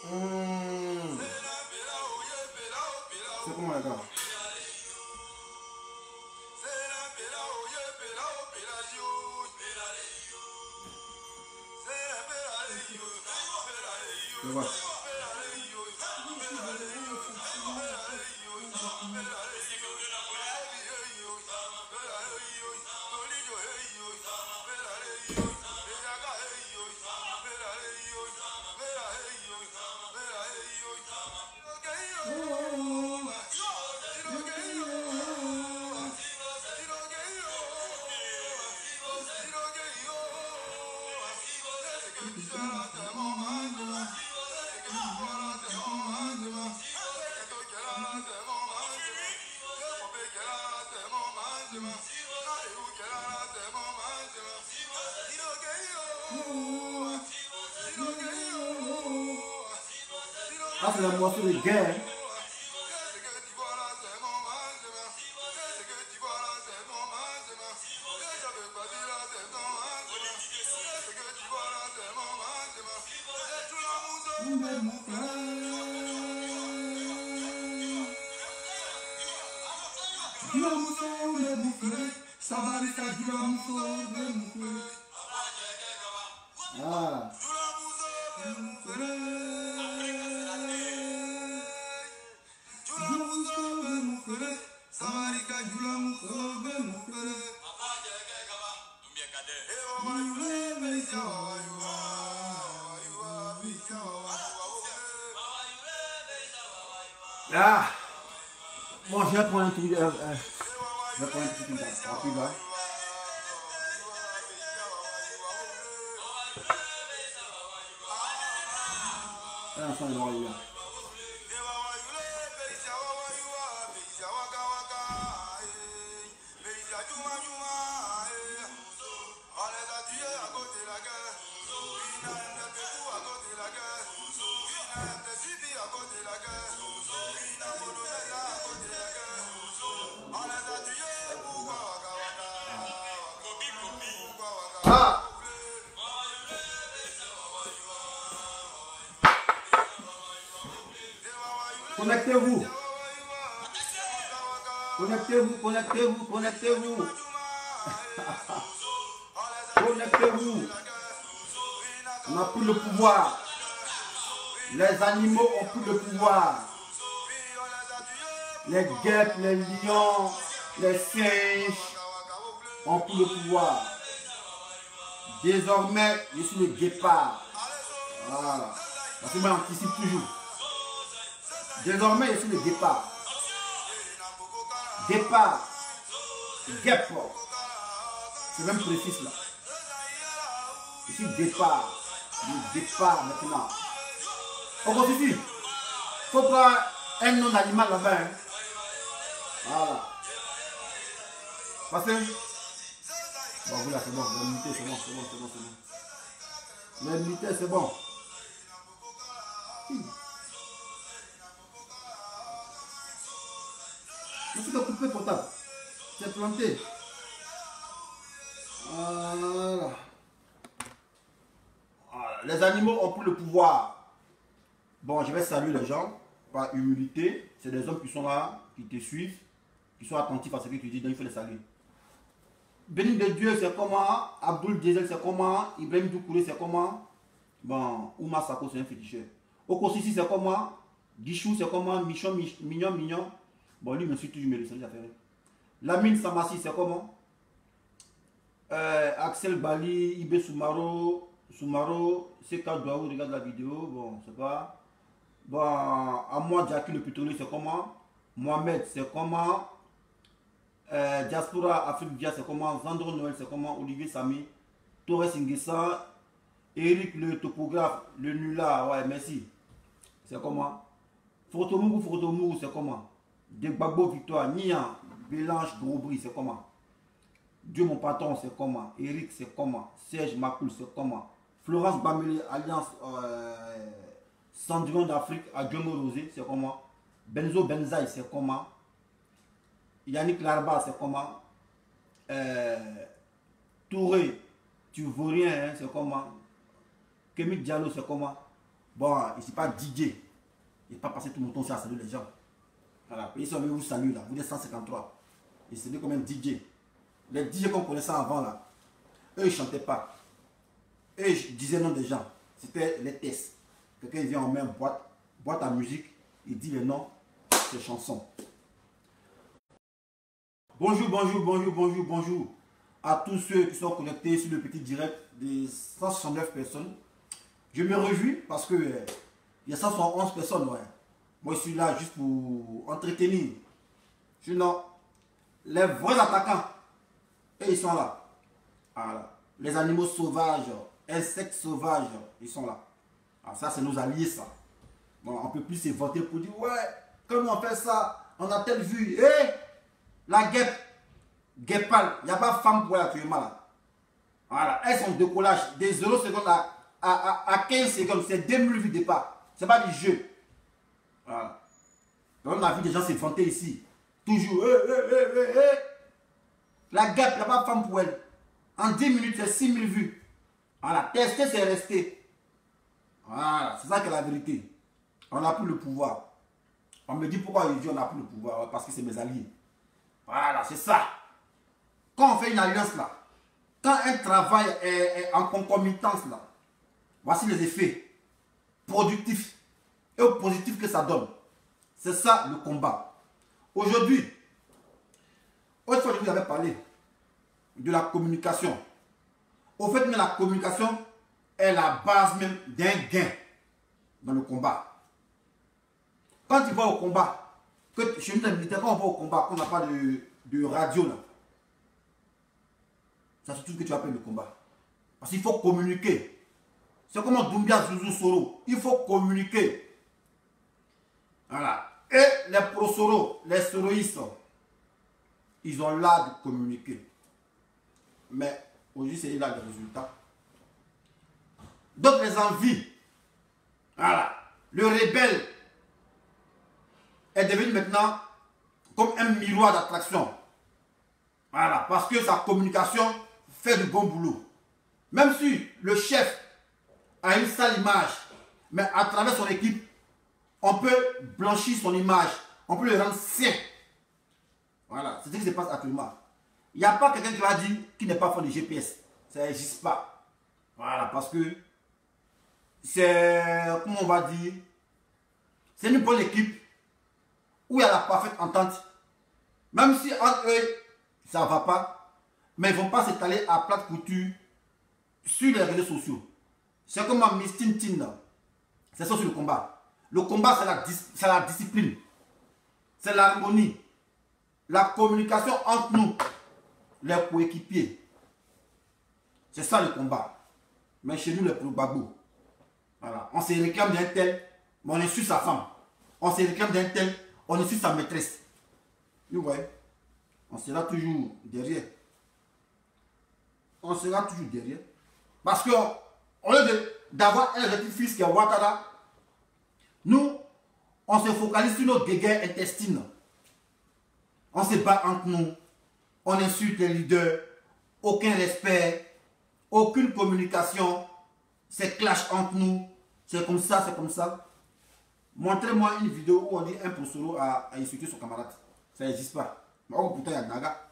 C'est comment les gars? Je vois. Ah, c'est la moisson de guerre. Ah. Ah. Bon, je vais prendre un truc. Je vais prendre un petit truc rapide là. Un instant, il va arriver. Ah! Connectez-vous. Connectez-vous, connectez-vous, connectez-vous. Connectez-vous. On n'a plus le pouvoir. Les animaux ont plus le pouvoir. Les guêpes, les lions, les singes ont plus le pouvoir. Désormais, je suis le guépard. Voilà. Parce que moi, j'anticipe toujours. Désormais, je suis le guépard. Guépard. Guêpe. C'est même précis là. Je suis guépard. Le guépard maintenant. On continue. Il faut prendre un nom d'animal là-bas. Hein. Voilà. Passez. Bon, voilà, c'est bon. L'unité, c'est bon, c'est bon, c'est bon, c'est bon. L'unité, c'est bon. Je suis coupé portable. C'est planté. Voilà. Voilà. Les animaux ont plus le pouvoir. Bon, je vais saluer les gens par humilité. C'est des hommes qui sont là, qui te suivent, qui sont attentifs à ce que tu dis, donc il faut les saluer. Béni de Dieu, c'est comment? Abdul Diesel, c'est comment? Ibrahim Doukouré, c'est comment? Bon, Ouma Sako, c'est un féticheur. Okosisi, c'est comment? Guichou, c'est comment? Michon, mignon. Bon, lui me suit toujours, mais il s'est affaires. Lamine Samassi, c'est comment? Axel Bali, Ibe Soumaro, Seka Douaou, regarde la vidéo, bon, c'est pas. Bon, à moi, Jackie le pétrolier, c'est comment? Mohamed, c'est comment? Diaspora Afrique Via, c'est comment? Zandro Noël, c'est comment? Olivier Sami, Torres Ingessa, Eric le topographe, le Nula, ouais, merci. C'est comment? Photomourou, c'est comment? Degbagbo Victoire, Nian, Bélange Grosbry, c'est comment? Dieu mon patron, c'est comment? Eric, c'est comment? Serge Macoul, c'est comment? Florence Bameli, Alliance Cendrillon d'Afrique, à Diomo Rosé, c'est comment? Benzo Benzaï, c'est comment? Yannick Larba, c'est comment? Touré, tu vaux rien, hein, c'est comment? Kémy Diallo, c'est comment? Bon, je ne suis pas DJ. Je n'ai pas passé tout mon temps aussi à saluer les gens. Voilà. Et si on vous salue là, vous êtes 153. Et c'est comme un DJ. Les DJ qu'on connaissait avant là, eux ils ne chantaient pas. Eux ils disaient non des gens. C'était les tests. Quelqu'un vient en main boîte à musique, il dit les noms, ces chansons. Bonjour, bonjour, bonjour, bonjour, bonjour à tous ceux qui sont connectés sur le petit direct des 169 personnes. Je me réjouis parce que il y a 111 personnes. Ouais. Moi, je suis là juste pour entretenir. Sinon, les vrais attaquants, et ils sont là. Voilà. Les animaux sauvages, insectes sauvages, ils sont là. Alors ça, c'est nos alliés, ça. Bon, on ne peut plus se vanter pour dire, ouais, comme on fait ça, on a telle vue. Eh, la guêpe, guêpale, il n'y a pas de femme pour elle actuellement là. Voilà, elles sont de décollage des 0 secondes à 15 secondes, c'est 2000 vues de départ. Ce n'est pas du jeu. Voilà. Donc, on a vu des gens se vanter ici. Toujours, la guêpe, il n'y a pas de femme pour elle. En 10 minutes, c'est 6000 vues. Voilà, tester, c'est rester. Voilà, c'est ça qui est la vérité. On n'a plus le pouvoir. On me dit pourquoi je dis on n'a plus le pouvoir. Parce que c'est mes alliés. Voilà, c'est ça. Quand on fait une alliance là, quand un travail est en concomitance là, voici les effets productifs et positifs que ça donne. C'est ça le combat. Aujourd'hui, autre fois je vous avais parlé de la communication. Au fait, mais la communication est la base même d'un gain dans le combat. Quand tu vas au combat, que chez nous les militaires, quand on va au combat, qu'on n'a pas de radio là, c'est surtout ce que tu appelles le combat. Parce qu'il faut communiquer. C'est comme Doumbia Zouzou Soro. Il faut communiquer. Voilà. Et les pro-Soro, les soroïstes, ils ont l'art de communiquer. Mais aujourd'hui, c'est là le résultat. D'autres les envient. Voilà. Le rebelle est devenu maintenant comme un miroir d'attraction. Voilà. Parce que sa communication fait du bon boulot. Même si le chef a une sale image, mais à travers son équipe, on peut blanchir son image, on peut le rendre sain. Voilà, c'est ce qui se passe actuellement. Il n'y a pas quelqu'un qui va dire qu'il n'est pas fan de GPS. Ça n'existe pas. Voilà, parce que c'est, comment on va dire, c'est une bonne équipe où il y a la parfaite entente. Même si entre eux, ça ne va pas, mais ils ne vont pas s'étaler à plate couture sur les réseaux sociaux. C'est comme un Miss Tintin. C'est ça sur le combat. Le combat, c'est la discipline. C'est l'harmonie. La communication entre nous, les coéquipiers. C'est ça le combat. Mais chez nous, les pro-babos. Voilà. On se réclame d'un tel, mais on est sur sa femme. On se réclame d'un tel, on est sur sa maîtresse. Vous voyez? On sera toujours derrière. On sera toujours derrière. Parce qu'au lieu d'avoir un petit-fils qui est Ouattara, nous, on se focalise sur nos guerres intestines. On se bat entre nous. On insulte les leaders. Aucun respect. Aucune communication. C'est clash entre nous. C'est comme ça, c'est comme ça. Montrez-moi une vidéo où on dit un pro-Soro a insulté son camarade. Ça n'existe pas. Mais oh, pourtant, il y a Naga.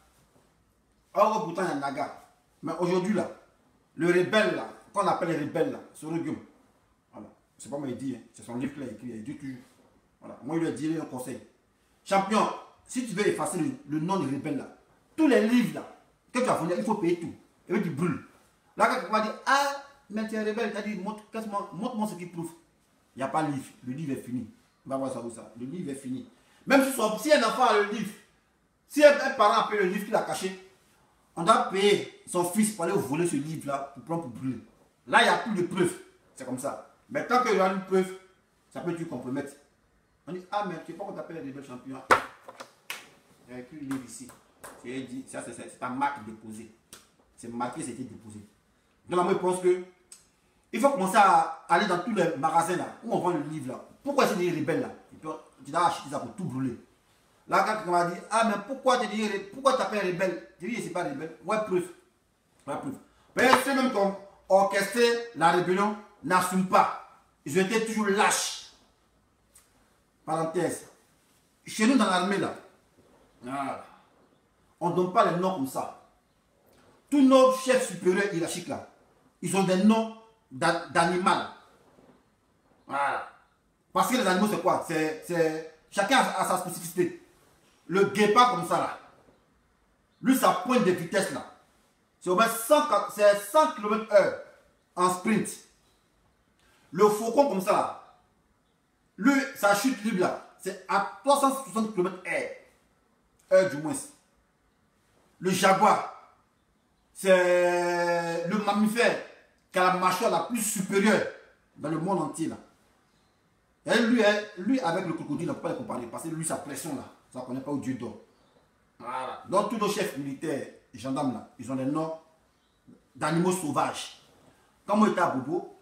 Oh, pourtant, il y a Naga. Mais aujourd'hui, là, le rebelle, là, qu'on appelle le rebelle, là, Soro Guillaume. Voilà. C'est pas moi qui dis, hein. C'est son livre qu'il a écrit. Il dit toujours. Voilà. Moi, il lui a dit un conseil. Champion, si tu veux effacer le nom de rebelle, là, tous les livres, là, que tu as fourni, il faut payer tout. Et puis tu brûles. Là, quand tu vas dire, ah, mais tu es rebelle, tu as dit, montre-moi ce qui prouve. Il n'y a pas de livre. Le livre est fini. On va voir ça où ça. Le livre est fini. Même si un enfant a le livre, si un parent a payé le livre qu'il a caché, on doit payer son fils pour aller voler ce livre-là pour prendre pour brûler. Là, il n'y a plus de preuves. C'est comme ça. Mais tant qu'il y a une preuve, ça peut te compromettre. On dit, ah, mais tu sais pas qu'on t'appelle les rebelles champions. Il y a écrit le livre ici. Ça, c'est ta marque déposée. C'est marqué, c'était déposé. Donc, moi, je pense que il faut commencer à aller dans tous les magasins là, où on vend le livre là. Pourquoi c'est des rebelles là? Tu dois acheter ça pour tout brûler. Là, quand on va dire, ah, mais pourquoi tu t'appelles rebelle? Je dis, c'est pas rebelle. Ouais, preuve. Ouais, preuve. Mais ceux même qui ont orchestré la rébellion n'assument pas. Ils ont été toujours lâches. Parenthèse. Chez nous, dans l'armée, là, voilà, on ne donne pas les noms comme ça. Tous nos chefs supérieurs hiérarchiques, là, ils ont des noms d'animal. Voilà. Parce que les animaux, c'est quoi? Chacun a sa spécificité. Le guépard, comme ça, là, lui, sa pointe de vitesse, là, c'est au moins 100 km/h en sprint. Le faucon, comme ça, là, lui, sa chute libre, là, c'est à 360 km/h. Heure du moins. Le jaguar, c'est le mammifère qui a la mâchoire la plus supérieure dans le monde entier, là. Et lui, avec le crocodile, on ne peut pas les comparer. Parce que lui, sa pression, là, ça ne connaît pas où Dieu dort. Voilà. Donc, tous nos chefs militaires et gendarmes, là, ils ont des noms d'animaux sauvages. Quand moi j'étais à Bobo,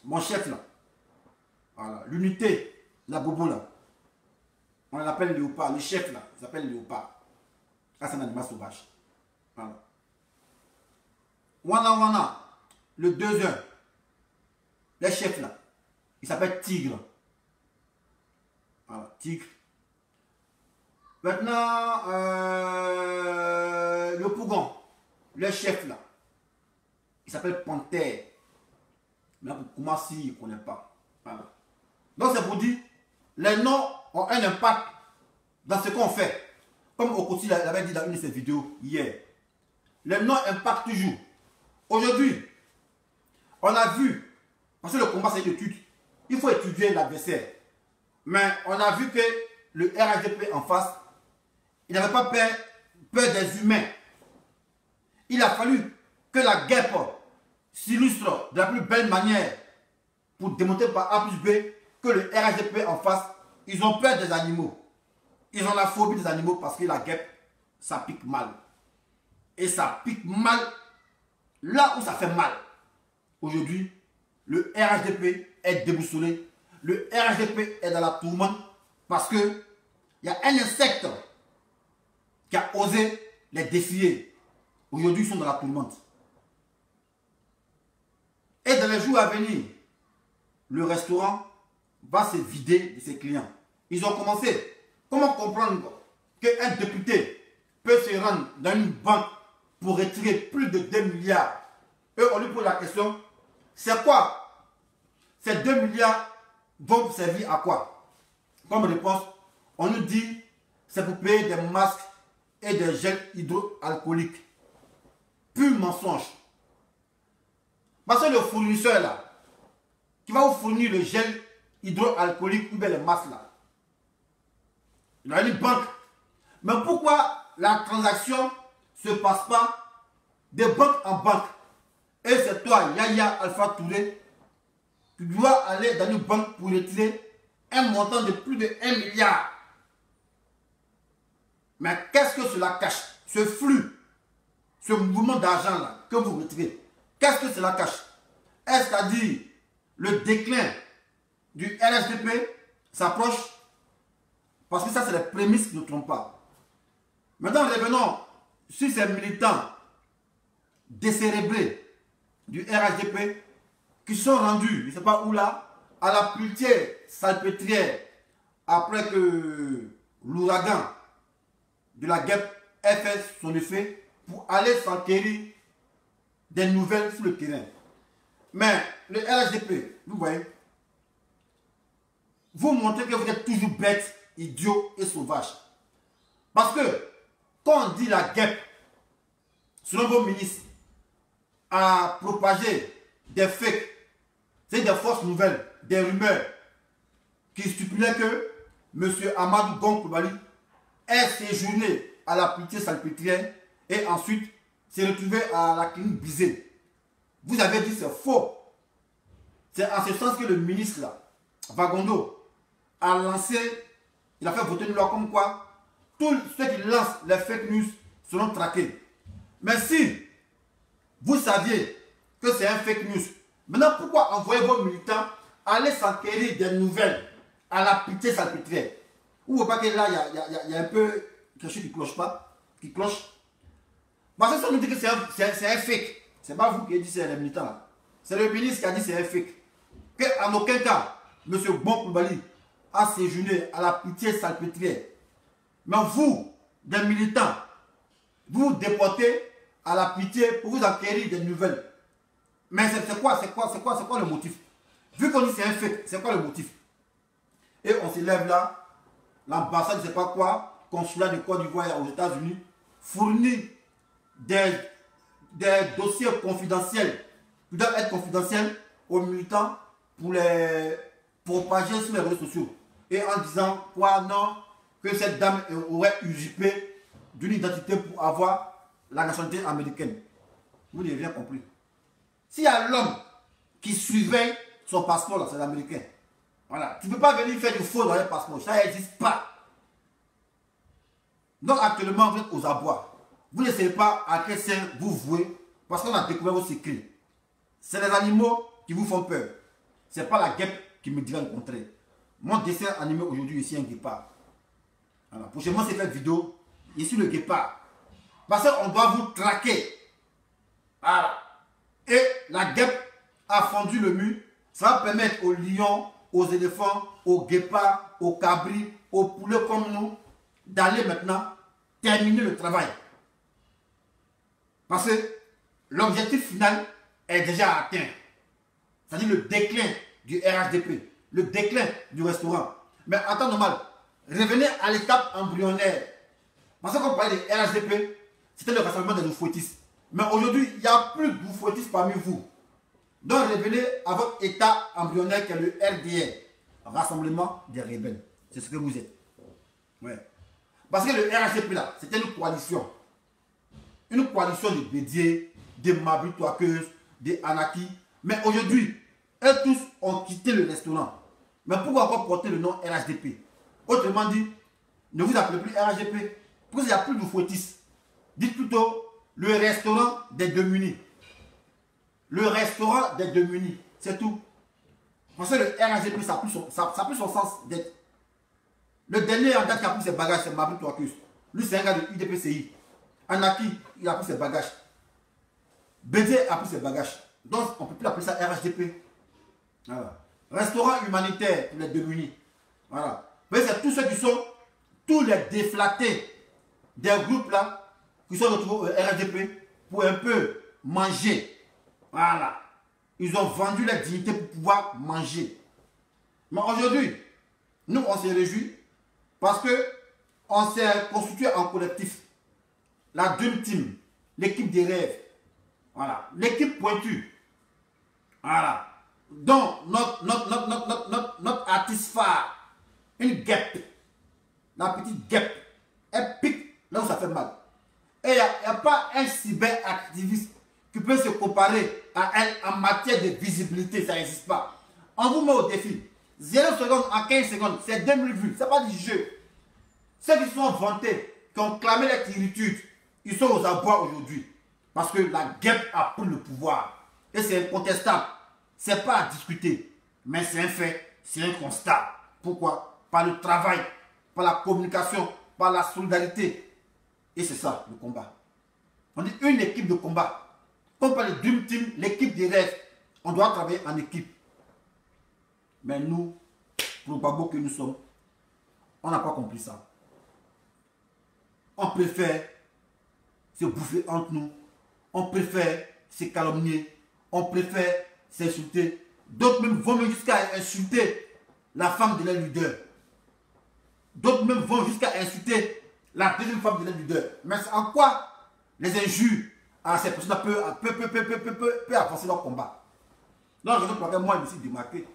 mon chef, là, voilà, l'unité, la Bobo, là, on l'appelle léopard. Le chef, là, il s'appelle léopard. Ça, c'est un animal sauvage. Voilà. Wana, le deuxième, le chef, là, il s'appelle tigre. Voilà, tigre. Maintenant, le pougon, le chef là, il s'appelle panthère. Mais comment si il ne connaît pas. Voilà. Donc c'est pour dire, les noms ont un impact dans ce qu'on fait. Comme Okoti l'avait dit dans une de ses vidéos hier. Les noms impactent toujours. Aujourd'hui, on a vu, parce que le combat c'est une étude, il faut étudier l'adversaire. Mais on a vu que le RHDP en face, il n'avait pas peur des humains. Il a fallu que la guerre s'illustre de la plus belle manière pour démontrer par A plus B que le RHDP en face, ils ont peur des animaux. Ils ont la phobie des animaux parce que la guêpe, ça pique mal. Et ça pique mal là où ça fait mal. Aujourd'hui, le RHDP est déboussolé. Le RHDP est dans la tourmente parce que il y a un insecte qui a osé les défier. Aujourd'hui, ils sont dans la tourmente. Et dans les jours à venir, le restaurant va se vider de ses clients. Ils ont commencé. Comment comprendre qu'un député peut se rendre dans une banque pour retirer plus de 2 milliards? Et on lui pose la question, c'est quoi? Ces 2 milliards vont servir à quoi? Comme réponse, on nous dit, c'est pour payer des masques et des gels hydroalcooliques. Pur mensonge. Parce que le fournisseur là, qui va vous fournir le gel hydroalcoolique ou bien les masques là, il a une banque. Mais pourquoi la transaction ne se passe pas de banque en banque? Et c'est toi, Yaya Alpha Touré, tu dois aller dans une banque pour retirer un montant de plus de 1 milliard. Mais qu'est-ce que cela cache? Ce flux, ce mouvement d'argent là que vous retirez, qu'est-ce que cela cache? Est-ce qu'à dire le déclin du RHDP s'approche? Parce que ça, c'est les prémices qui ne trompent pas. Maintenant, revenons sur ces militants décérébrés du RHDP qui sont rendus, je ne sais pas où là, à la pultière salpêtrière après que l'ouragan de la guêpe ait fait son effet pour aller s'enquérir des nouvelles sur le terrain. Mais le RHDP, vous voyez, vous montrez que vous êtes toujours bête, idiot et sauvage. Parce que quand on dit la guêpe, selon vos ministres, a propagé des fakes, c'est des fausses nouvelles, des rumeurs qui stipulaient que M. Amadou Gon Coulibaly est séjourné à la pitié salpêtrière et ensuite s'est retrouvé à la clinique Bizet. Vous avez dit c'est faux. C'est en ce sens que le ministre là, Vagondo a lancé, il a fait voter une loi comme quoi tous ceux qui lancent les fake news seront traqués. Mais si vous saviez que c'est un fake news, maintenant pourquoi envoyer vos militants aller s'enquérir des nouvelles à la pitié salpêtrière? Vous ne voyez pas que là, il y a un peu quelque chose qui ne cloche pas, qui cloche. Parce que ça nous dit que c'est un fake. Ce n'est pas vous qui avez dit c'est les militants là. C'est le ministre qui a dit c'est un fake. qu'en aucun cas, M. Bon Coulibaly a séjourné à la pitié salpêtrière. Mais vous, des militants, vous vous déportez à la pitié pour vous acquérir des nouvelles. Mais c'est quoi le motif? Vu qu'on dit c'est un fait, c'est quoi le motif? Et on s'élève là, l'ambassade, je ne sais pas quoi, consulat de Côte d'Ivoire aux États-Unis, fournit des dossiers confidentiels, qui doivent être confidentiels aux militants pour les propager sur les réseaux sociaux. Et en disant quoi, non, que cette dame aurait usurpé d'une identité pour avoir la nationalité américaine. Vous n'avez rien compris. S'il y a l'homme qui surveille son passeport, c'est l'américain. Voilà. Tu ne peux pas venir faire du faux dans un passeport. Ça n'existe pas. Donc actuellement, vous êtes aux abois. Vous ne savez pas à quel sein vous vouez parce qu'on a découvert vos secrets. C'est les animaux qui vous font peur. Ce n'est pas la guêpe qui me dira le contraire. Mon dessin animé aujourd'hui ici un guépard. Voilà. Prochainement, c'est cette vidéo. Ici le guépard. Parce qu'on doit vous traquer. Voilà. Et la guêpe a fendu le mur. Ça va permettre aux lions, aux éléphants, aux guépards, aux cabris, aux poulets comme nous d'aller maintenant terminer le travail. Parce que l'objectif final est déjà atteint. C'est-à-dire le déclin du RHDP, le déclin du restaurant. Mais en temps normal, revenez à l'étape embryonnaire. Parce qu'on parlait de RHDP, c'était le rassemblement des oufouettistes. Mais aujourd'hui, il n'y a plus d'oufouettistes parmi vous. Donc revenez à votre état embryonnaire qui est le RDR, Rassemblement des rebelles. C'est ce que vous êtes. Ouais. Parce que le RHDP là, c'était une coalition. Une coalition de Bédier, de Mabri Toakeuse, de Anaki. Mais aujourd'hui, eux tous ont quitté le restaurant. Mais pourquoi encore porter le nom RHDP? Autrement dit, ne vous appelez plus RHDP. Parce qu'il n'y a plus de fouettistes. Dites plutôt le restaurant des démunis. Le restaurant des démunis. C'est tout. Parce que le RHDP, ça n'a plus son sens d'être. Le dernier en date qui a pris ses bagages, c'est Mabri Toakeuse. Lui, c'est un gars de UDPCI. Anaki, il a pris ses bagages. Bédier a pris ses bagages. Donc, on ne peut plus appeler ça RHDP. Voilà. Restaurant humanitaire pour les démunis. Voilà. Mais c'est tous ceux qui sont, tous les déflatés des groupes là, qui sont retrouvés au RHDP pour un peu manger. Voilà. Ils ont vendu leur dignité pour pouvoir manger. Mais aujourd'hui, nous, on s'est réjouis parce que on s'est constitué en collectif. La Dream Team, l'équipe des rêves. Voilà. L'équipe pointue. Voilà. Donc, notre artiste phare, une guêpe, la petite guêpe, elle pique là où ça fait mal. Et il n'y a pas un cyberactiviste qui peut se comparer à elle en matière de visibilité, ça n'existe pas. On vous met au défi. 0 seconde en 15 secondes, c'est 2000 vues, c'est pas du jeu. Ceux qui sont vantés, qui ont clamé la tiritude, ils sont aux abois aujourd'hui. Parce que la guêpe a pris le pouvoir. Et c'est incontestable. Ce n'est pas à discuter. Mais c'est un fait, c'est un constat. Pourquoi? Par le travail, par la communication, par la solidarité. Et c'est ça le combat. On dit une équipe de combat. Comme par le Dream Team, l'équipe des rêves. On doit travailler en équipe. Mais nous, pour le babo que nous sommes, on n'a pas compris ça. On préfère se bouffer entre nous. On préfère se calomnier. On préfère s'insulter. D'autres même vont jusqu'à insulter la femme de leur leader. D'autres même vont jusqu'à insulter la deuxième femme de leur leader. Mais en quoi les injures à ces personnes peuvent avancer leur combat? Donc, je ne moi, je me suis démarqué.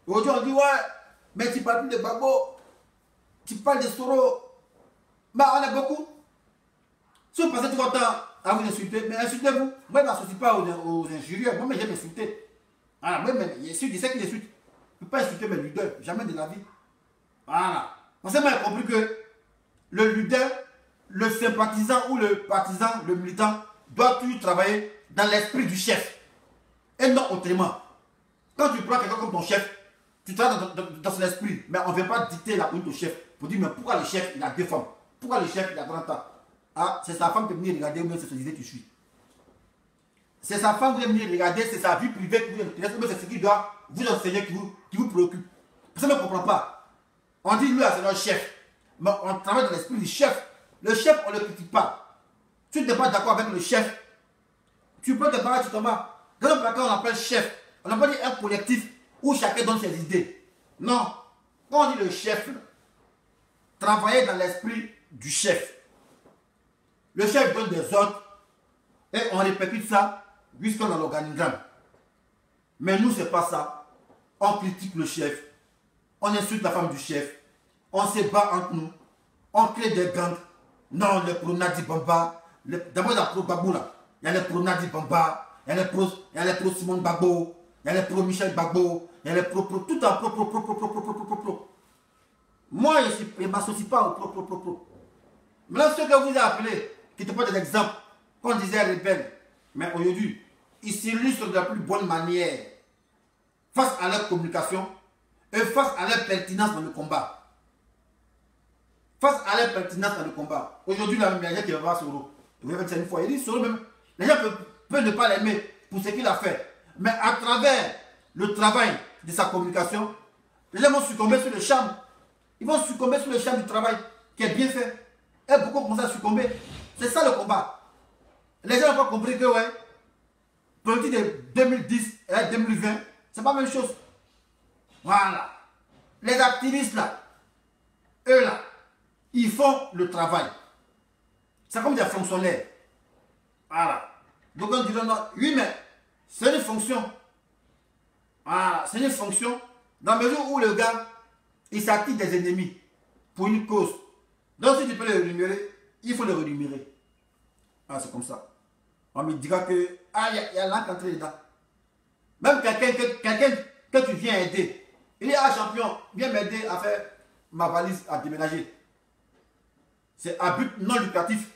Aujourd'hui, on dit, ouais, mais tu parles plus de Babo, tu parles de Soro. Bah, on est beaucoup. Si vous passez tout votre temps à vous insulter, mais insultez-vous. Moi, je ne m'associe pas aux injurieux. Moi, j'aime insulter. Voilà, moi, je sais qui insulte. Je ne peux pas insulter mes leaders, jamais de la vie. Voilà. Parce que moi, j'ai compris que le leader, le sympathisant ou le partisan, le militant, doit toujours travailler dans l'esprit du chef. Et non autrement. Quand tu prends quelqu'un comme ton chef, tu travailles dans son esprit, mais on ne vient pas dicter la conduite au chef pour dire, mais pourquoi le chef, il a 2 femmes? Pourquoi le chef, il a 30 ans? Ah, c'est sa femme qui est venue regarder, ou même c'est son idée tu suis. C'est sa femme que vous aimez regarder, c'est sa vie privée qui vous intéresse, mais c'est ce qui doit vous enseigner, qui vous préoccupe. Ça ne comprend pas. On dit lui, c'est notre chef. Mais on travaille dans l'esprit du chef. Le chef, on ne le critique pas. Tu n'es pas d'accord avec le chef, tu peux te barrer, tu t'en vas. Dans le placard, on appelle chef. On n'a pas dit un collectif où chacun donne ses idées. Non. Quand on dit le chef, travaillez dans l'esprit du chef. Le chef donne des ordres et on répercute ça jusqu'à dans l'organigramme. Mais nous, ce n'est pas ça. On critique le chef. On insulte la femme du chef. On se bat entre nous. On crée des gangs. Non, les pro-Nadi Bamba. D'abord, il y a les pro-Babou là. Il y a les pro-Nadi Bamba. Il y a les pro-Simone Gbagbo. Il y a les pro-Michel Gbagbo. Il y a les pro-pro. Tout en pro. Moi, je ne m'associe pas au pro. Maintenant, ceux que vous avez appelés, qui te prennent des exemples, qu'on disait rebelles, mais aujourd'hui, ils s'illustrent de la plus bonne manière face à leur communication et face à leur pertinence dans le combat. Face à leur pertinence dans le combat. Aujourd'hui, la même qui va voir Soro. Vous avez dit ça une fois, il dit Soro même. Les gens peuvent ne pas l'aimer pour ce qu'il a fait. Mais à travers le travail de sa communication, les gens vont succomber sur le charme. Ils vont succomber sur le charme du travail qui est bien fait. Et pourquoi commencer à succomber? C'est ça le combat. Les gens n'ont pas compris que, ouais, politique de 2010 et 2020, c'est pas la même chose. Voilà. Les activistes là, eux là, ils font le travail. C'est comme des fonctionnaires. Voilà. Donc on dit non, oui, mais c'est une fonction. Voilà, c'est une fonction dans la mesure où le gars, il s'active des ennemis pour une cause. Donc si tu peux le rémunérer, il faut le rémunérer. Ah, c'est comme ça. On me dira que, ah, il y a l'encre entrée dedans. Même quelqu'un que tu viens aider, il dit, ah, champion, viens m'aider à faire ma valise, à déménager. C'est à but non lucratif.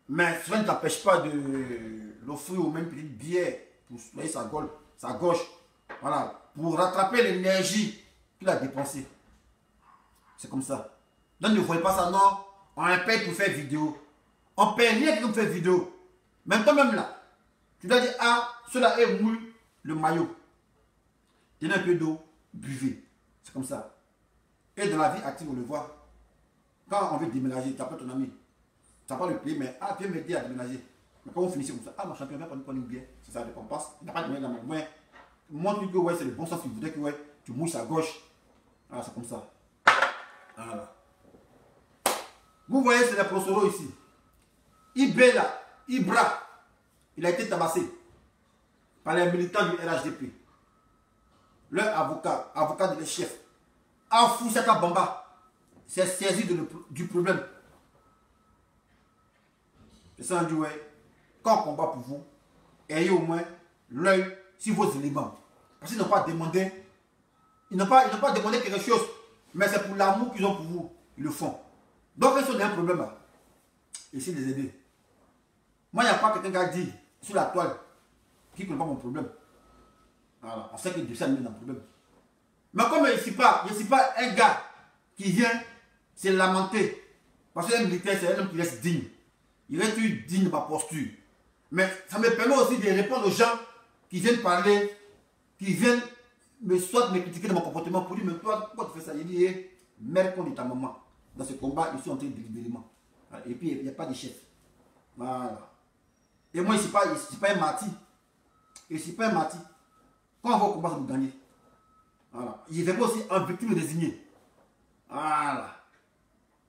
Mais cela ne t'empêche pas de l'offrir au même petit billet pour soigner sa gauche. Voilà. Pour rattraper l'énergie qu'il a dépensée. C'est comme ça. Donc ne voyez pas ça, non. On paye pour faire vidéo. On paye rien pour faire vidéo. Même toi-même là, tu dois dire, ah, cela est mouille le maillot. Tenez un peu d'eau, buvez. C'est comme ça. Et dans la vie active, on le voit. Quand on veut déménager, tu appelles ton ami. Tu n'as pas le payer, mais ah, viens m'aider à déménager. Mais quand on finit comme ça, ah, mon champion, viens prendre une bière. C'est ça la récompense. Il n'a pas de moyen dans ma main. Montre-lui que ouais, c'est le bon sens. Il voudrait que ouais, tu mouilles sa gauche. Ah, c'est comme ça. Voilà. Vous voyez, c'est les Prosoro ici. Ibé là, Ibra, il a été tabassé par les militants du RHDP. Leur avocat de les chefs, Afou Saka Bamba, s'est saisi du problème. Et ça, on dit, ouais, quand on combat pour vous, ayez au moins l'œil sur vos éléments. Parce qu'ils n'ont pas demandé, ils n'ont pas demandé quelque chose, mais c'est pour l'amour qu'ils ont pour vous, ils le font. Donc, ils ont un problème là. Essayez de les aider. Moi, il n'y a pas quelqu'un qui a dit sur la toile qui ne connaît pas mon problème. Voilà, on sait que Dieu s'est mis dans le problème. Mais comme je ne suis pas un gars qui vient se lamenter, parce qu'un militaire, c'est un homme qui reste digne. Il reste digne de ma posture. Mais ça me permet aussi de répondre aux gens qui viennent parler, qui viennent soit me critiquer de mon comportement pour dire, mais toi, pourquoi tu fais ça? Il dit, hey, merde contre ta maman. Dans ce combat, je suis entré délibérément. Et puis, il n'y a pas de chef. Voilà. Et moi, je ne suis pas un martyr. Je ne suis pas un martyr. Quand on va au combat, ça vous gagnez. Voilà. Il ne fait pas aussi un victime désigné. Voilà.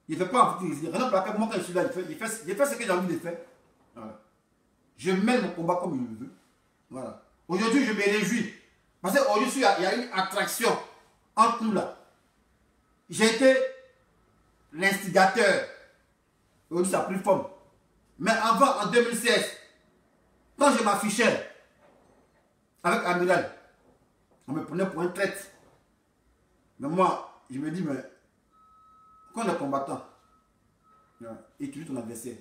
Il ne fait pas un victime désigné. Moi, quand je suis là, il fait ce que j'ai envie de faire. Voilà. Je mène mon combat comme je le veux. Voilà. Aujourd'hui, je me réjouis. Parce qu'aujourd'hui, il y a une attraction entre nous là. J'ai été l'instigateur. Aujourd'hui, ça a pris forme. Mais avant, en 2016, quand je m'affichais avec Amiral, on me prenait pour un traître. Mais moi, je me dis, mais quand le combattant étudie ton adversaire,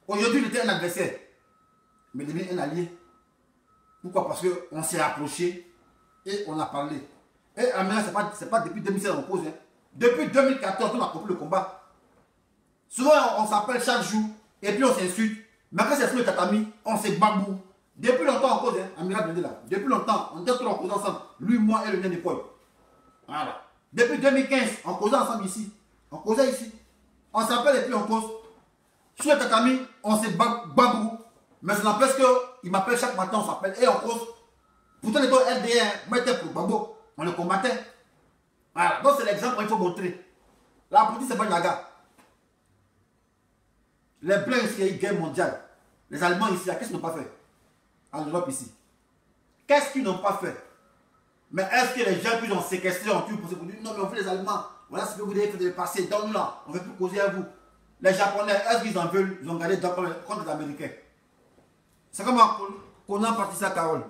aujourd'hui, il était un adversaire, mais il devient un allié. Pourquoi? Parce qu'on s'est approché et on a parlé. Et Amiral, ce n'est pas depuis 2016 qu'on cause. Hein. Depuis 2014, on a compris le combat. Souvent, on s'appelle chaque jour et puis on s'insulte. Mais quand c'est sur le tatami, on se babou. Depuis longtemps, on cause, hein, Amiral Blindé là. Depuis longtemps, on était tous en cause ensemble. Lui, moi et le mien d'épaule. Voilà. Depuis 2015, on causait ensemble ici. On causait ici. On s'appelle et puis on cause. Sur le tatami, on se babou. Mais ça n'empêche qu'il m'appelle chaque matin, on s'appelle et on cause. Pourtant, les deux LDR, moi j'étais pour Babo. On le combattait. Voilà. Donc c'est l'exemple qu'il faut montrer. La politique, c'est pas une naga. Les Blancs ici, il y a eu guerre mondiale. Les Allemands ici, qu'est-ce qu'ils n'ont pas fait? En Europe ici. Qu'est-ce qu'ils n'ont pas fait? Mais est-ce que les gens qui ont séquestré ont pu poser pour dire non, mais on veut les Allemands, voilà ce que vous devez faire de passer, donne-nous là, on ne veut plus causer à vous. Les Japonais, est-ce qu'ils en veulent? Ils ont gardé contre les Américains. C'est comme qu'on a parti ça, Carole.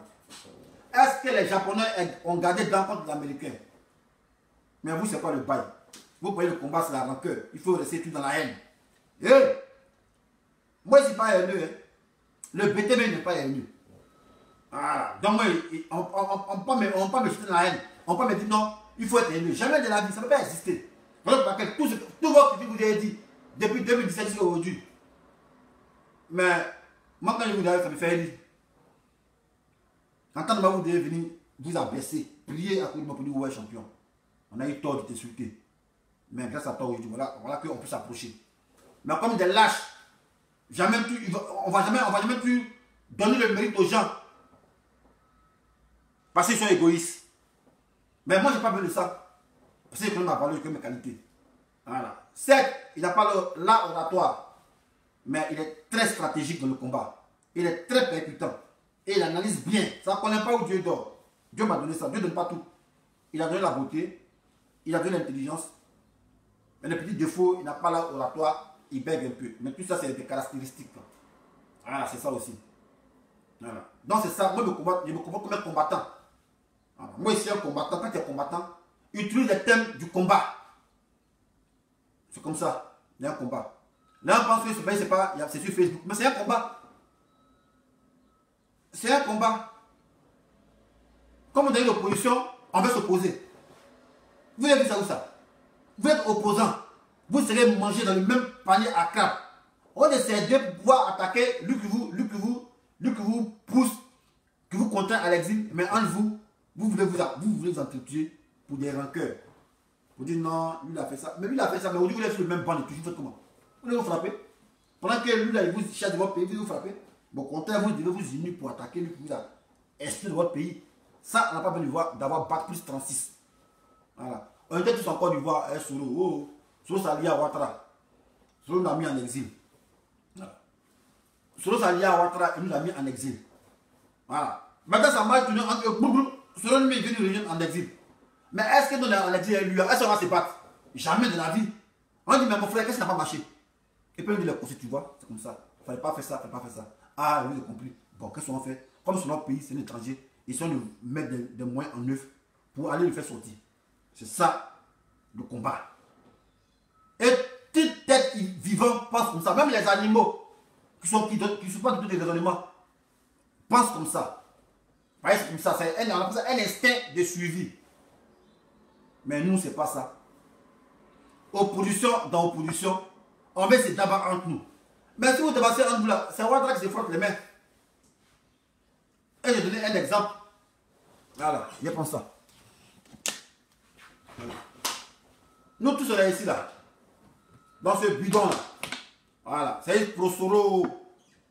Est-ce que les Japonais ont gardé contre les Américains? Mais vous, c'est pas le bail. Vous voyez le combat, c'est la rancœur. Il faut rester tout dans la haine. Et moi, je ne suis pas haineux. Hein. Le BTB n'est pas haineux. Voilà. Donc, on ne peut pas me jeter dans la haine. On ne peut pas me dire non, il faut être haineux. Jamais de la vie, ça ne peut pas exister. Voilà pourquoi tout votre vie vous avez dit depuis 2017 jusqu'à aujourd'hui. Mais moi, quand je vous dis, ça me fait rire. Quand vous devez venir vous abaisser, prier à côté de moi pour dire ouais, champion. On a eu tort de t'insulter. Mais grâce à toi aujourd'hui, voilà qu'on peut s'approcher. Mais comme des lâches, jamais plus, on va jamais plus donner le mérite aux gens. Parce qu'ils sont égoïstes. Mais moi, je n'ai pas besoin de ça. Parce que je connais ma valeur, je connais mes qualités. Voilà. Certes, il n'a pas l'art oratoire, mais il est très stratégique dans le combat. Il est très percutant. Et il analyse bien. Ça ne connaît pas où Dieu dort. Dieu m'a donné ça. Dieu ne donne pas tout. Il a donné la beauté. Il a donné l'intelligence. Mais les petits défauts, il n'a pas l'art oratoire. Il bègue un peu. Mais tout ça, c'est des caractéristiques. Voilà, c'est ça aussi. Voilà. Donc c'est ça. Moi, je me combat comme un combattant. Voilà. Moi, ici, un combattant, quand tu es combattant, utilise les thèmes du combat. C'est comme ça. Il y a un combat. Là, on pense que c'est sur Facebook. Mais c'est un combat. C'est un combat. Comme vous avez l'opposition, on va s'opposer. Vous avez vu ça ou ça? Vous êtes opposant. Vous serez mangé dans le même panier à crabe. On essaie de pouvoir attaquer lui qui vous pousse, qui vous contraint à l'exil, mais entre vous, vous voulez vous entretuer pour des rancœurs. Vous dites non, lui il a fait ça. Mais lui il a fait ça, mais aujourd'hui vous êtes sur le même banc de toujours, vous faites comment? Vous voulez vous frapper? Pendant que lui là, il vous chasse de votre pays, vous vous frappez. Bon, au contraire, vous devez vous unir pour attaquer lui qui vous a exclu de votre pays. Ça, on n'a pas besoin de voir d'avoir bac plus 36. Voilà. On était tous en Côte d'Ivoire, Soro. Oh, Soro s'allie à Ouattara. Soro nous a mis en exil. Voilà. Soro s'allie à Ouattara et nous a mis en exil. Voilà. Maintenant, ça marche, Soro nous est venu en exil. Mais est-ce que nous, en exil, est-ce qu'on va se battre? Jamais de la vie. On dit, mais mon frère, qu'est-ce qui n'a pas marché? Et puis on dit, les conseils, tu vois, c'est comme ça. Il ne fallait pas faire ça, il ne fallait pas faire ça. Ah, oui, j'ai compris. Bon, qu'est-ce qu'on fait? Comme c'est notre pays, c'est un étranger, ils sont de mettre des moyens en œuvre pour aller le faire sortir. C'est ça, le combat. Et toute tête vivante pense comme ça. Même les animaux qui ne sont pas du tout des raisonnements pensent comme ça. C'est comme ça, c'est un instinct de suivi. Mais nous, ce n'est pas ça. Opposition dans opposition, on va se débattre entre nous. Mais si vous débattez entre vous là, c'est Ouattara qui se frotte les mains. Et je vais donner un exemple. Voilà, je pense ça. Voilà. Nous tous on est ici là. Dans ce bidon là. Voilà. C'est pour Soro,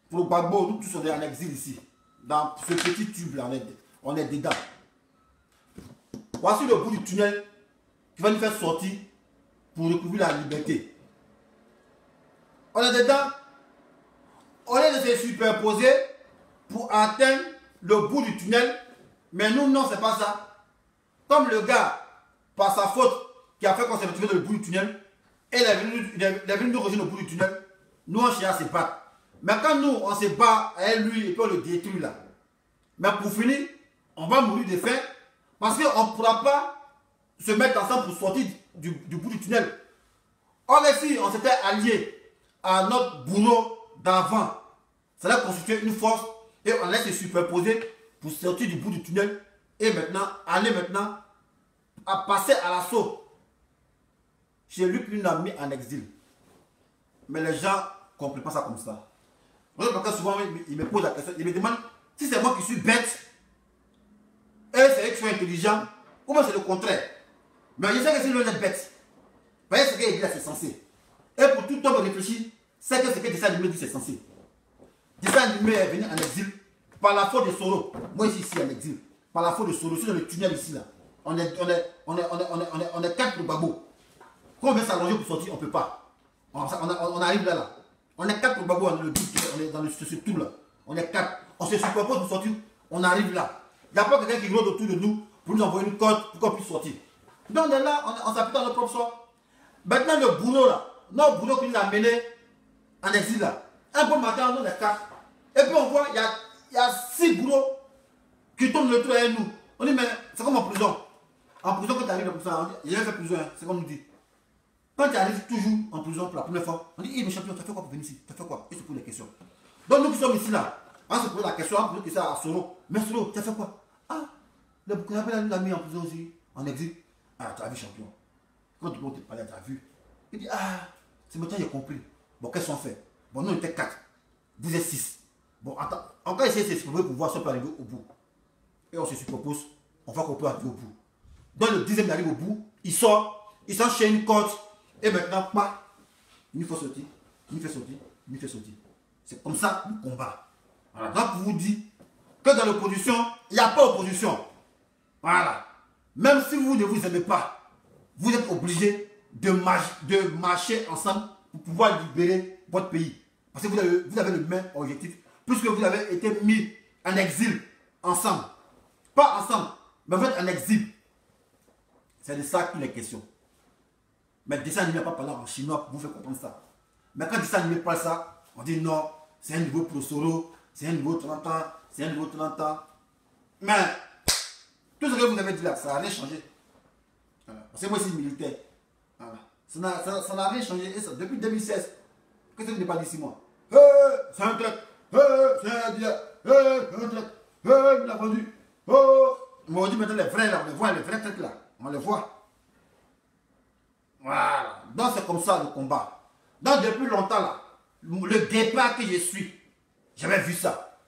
pour Gbagbo, nous tous on est en exil ici. Dans ce petit tube là, on est dedans. Voici le bout du tunnel qui va nous faire sortir pour recouvrir la liberté. On est dedans. On est de se superposer pour atteindre le bout du tunnel. Mais nous, non, c'est pas ça. Comme le gars, par sa faute, qui a fait qu'on s'est retrouvé dans le bout du tunnel, et il est venu nous rejoindre au bout du tunnel, nous, on cherche à se battre. Mais quand nous, on se bat avec lui et puis on le détruit là. Mais pour finir, on va mourir de faim parce qu'on ne pourra pas se mettre ensemble pour sortir du bout du tunnel. Or, si on s'était allié à notre bourreau d'avant, ça allait constituer une force et on allait se superposer pour sortir du bout du tunnel et maintenant, aller maintenant à passer à l'assaut chez lui qui nous a mis en exil. Mais les gens ne comprennent pas ça comme ça. Parce que souvent, ils me posent la question, ils me demandent Si c'est moi qui suis bête, et c'est eux qui sont intelligents, ou bien c'est le contraire. Mais je sais que c'est l'un des bêtes. Vous voyez ce qu'il dit là, c'est censé. Et pour tout homme réfléchi, c'est que ce que dessin animé dit, c'est censé. Dessin animé est venu en exil par la faute de Soro. Moi, ici en exil. Par la faute de Soro, sur le tunnel ici, là. On est 4 pour Babo. Quand on veut s'allonger pour sortir, on ne peut pas. On arrive là. On est 4 pour Babo, on est dans ce tout là. On est 4. On se superpose pour sortir, on arrive là. Il n'y a pas quelqu'un qui rôde autour de nous pour nous envoyer une code pour qu'on puisse sortir. Donc on est là, on s'appuie dans notre propre soi. Maintenant, le boulot là, notre boulot qui nous a menés en exil là. Un bon matin, on est 4. Et puis on voit, il y a 6 boulots qui tournent le tour derrière nous. On dit, mais c'est comme en prison. En prison, quand tu arrives en prison, on dit, j'ai jamais fait prison, hein, c'est comme on nous dit. Quand tu arrives toujours en prison pour la première fois, on dit, hé, mais champion, tu as fait quoi pour venir ici? Tu as fait quoi? Et c'est pour les questions. Donc nous qui sommes ici là, on se pose la question, on pose la question à Soro. Mais Soro, tu as fait quoi? Ah, le Burkinabé nous l'a mis en prison aussi, en exil. Ah, tu as vu, champion. Quand tu peux te parler, tu as vu. Il dit, ah, c'est maintenant j'ai compris. Bon, qu'est-ce qu'on fait? Bon, nous on était 4. Vous êtes 6. Bon, attends, on va essayer de s'exprimer pour voir si on peut arriver au bout. Et on se propose, on voit qu'on peut arriver au bout. Donc le 10e arrive au bout, il sort, il s'enchaîne une corde, et maintenant, pas, il nous faut sortir, il nous fait sortir, il nous fait sortir. C'est comme ça le combat. Voilà. Donc pour vous dire que dans l'opposition, il n'y a pas d'opposition. Voilà. Même si vous ne vous aimez pas, vous êtes obligés de marcher ensemble pour pouvoir libérer votre pays. Parce que vous avez le même objectif, puisque vous avez été mis en exil ensemble. Pas ensemble, mais vous êtes en exil. C'est de ça qu'il est question. Mais le dessin animé n'a pas parlé en chinois pour vous faire comprendre ça. Mais quand le dessin animé parle ça, on dit non, c'est un niveau pro Soro, c'est un niveau 30 ans, c'est un niveau 30 ans. Mais tout ce que vous avez dit là, ça n'a rien changé. Voilà. Parce que moi, je suis militaire. Voilà. Ça n'a rien changé. Et ça, depuis 2016, qu'est-ce que vous n'avez pas dit 6 mois? C'est un truc. C'est un dia. C'est un truc. Il a vendu. Mais on dit maintenant les vrais là, on les voit, les vrais trucs là. On les voit. Voilà. Donc c'est comme ça le combat. Donc depuis longtemps là, le départ que je suis, j'avais vu ça.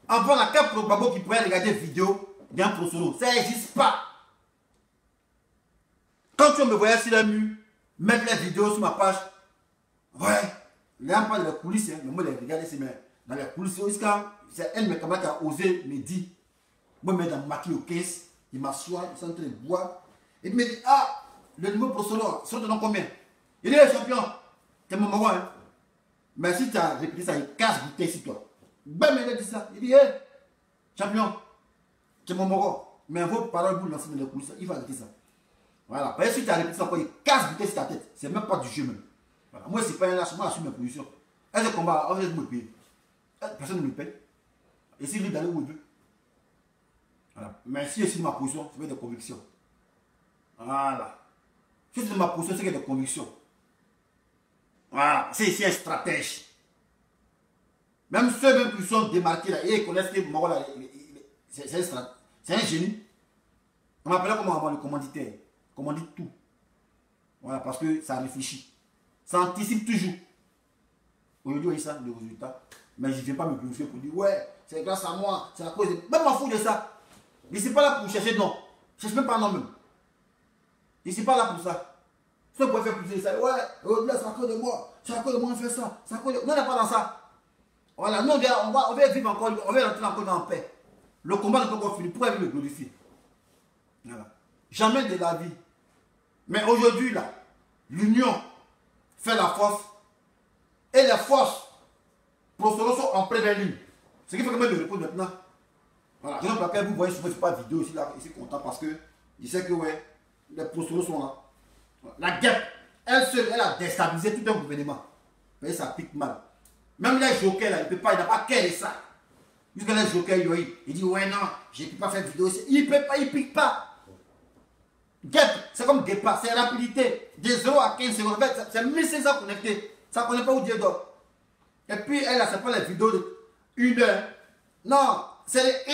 Avant la carte pour Babo qui pourrait regarder vidéo d'un pro Soro, ça n'existe pas. Quand tu me voyais sur la mur, mettre les vidéos sur ma page, ouais, il n'y a pas de la coulisse, hein, mais moi je les regarde dans les coulisses. C'est un de mes camarades qui a osé me dire, moi je mets dans ma maquille au caisse, il m'assoit, il s'entraîne de boire, et il me dit, ah, le niveau pro Soro, ça te donne combien? Il dit, hey, champion, t'es mon maman, hein. Mais si tu as répété ça, il casse bouteille sur toi. Ben, mais il a dit ça. Il dit, hé, champion, tu es mon moro. Mais vos paroles, vous lancez dans les coulisses, il va arrêter ça. Voilà. Parce que si tu as répété ça, il casse bouteille sur ta tête. C'est même pas du jeu même. Voilà. Moi, c'est pas un lâche, moi, j'assume mes positions. Et ce combat, on va me payer. Personne ne me paye. Et s'il veut d'aller où il veut. Voilà. Mais si je suis ma position, c'est des convictions. Voilà. Si c'est ma position, c'est des convictions. Voilà. C'est ici un stratège. Même ceux qui sont démarqués là, et ils connaissent que Moro là, c'est un génie. On m'appelait comment le commanditaire. Commandite tout. Voilà, parce que ça réfléchit. Ça anticipe toujours. Aujourd'hui, on a ça, le résultat. Mais je ne viens pas me glorifier pour dire, ouais, c'est grâce à moi, c'est à cause de... Même m'en fous de ça. Je ne suis pas là pour chercher non. Je ne cherche même pas non même. Je ne suis pas là pour ça. Si on peut faire plus de ça, ouais, là c'est à cause de moi. C'est à cause de moi on fait ça. C'est à cause de... Non, on n'est pas dans ça. Voilà, nous on va vivre encore, on va rentrer encore en paix. Le combat n'est pas encore fini, pourquoi il me glorifier? Voilà. Jamais de la vie. Mais aujourd'hui, là, l'union fait la force. Et les forces pro Soro sont en première ligne. Ce qui fait que moi je réponds maintenant. Voilà. Je ne sais pas quand vous voyez souvent, c'est pas vidéo ici, là, ici content parce que je sais que ouais, les pro Soro sont là. La guerre, elle seule, elle a déstabilisé tout un gouvernement. Mais ça pique mal. Même les jokers là, il n'a pas qu'à ça. Jusqu'à les jokers, il dit ouais non, je ne peux pas faire vidéo ici. Il ne peut pas, il ne pique pas. Guêpe, c'est comme départ, c'est rapidité. De 0 à 15 secondes, c'est 1500 connectés. Ça ne connaît pas où Dieu dort. Et puis elle, c'est pas les vidéos de 1 heure. Non, c'est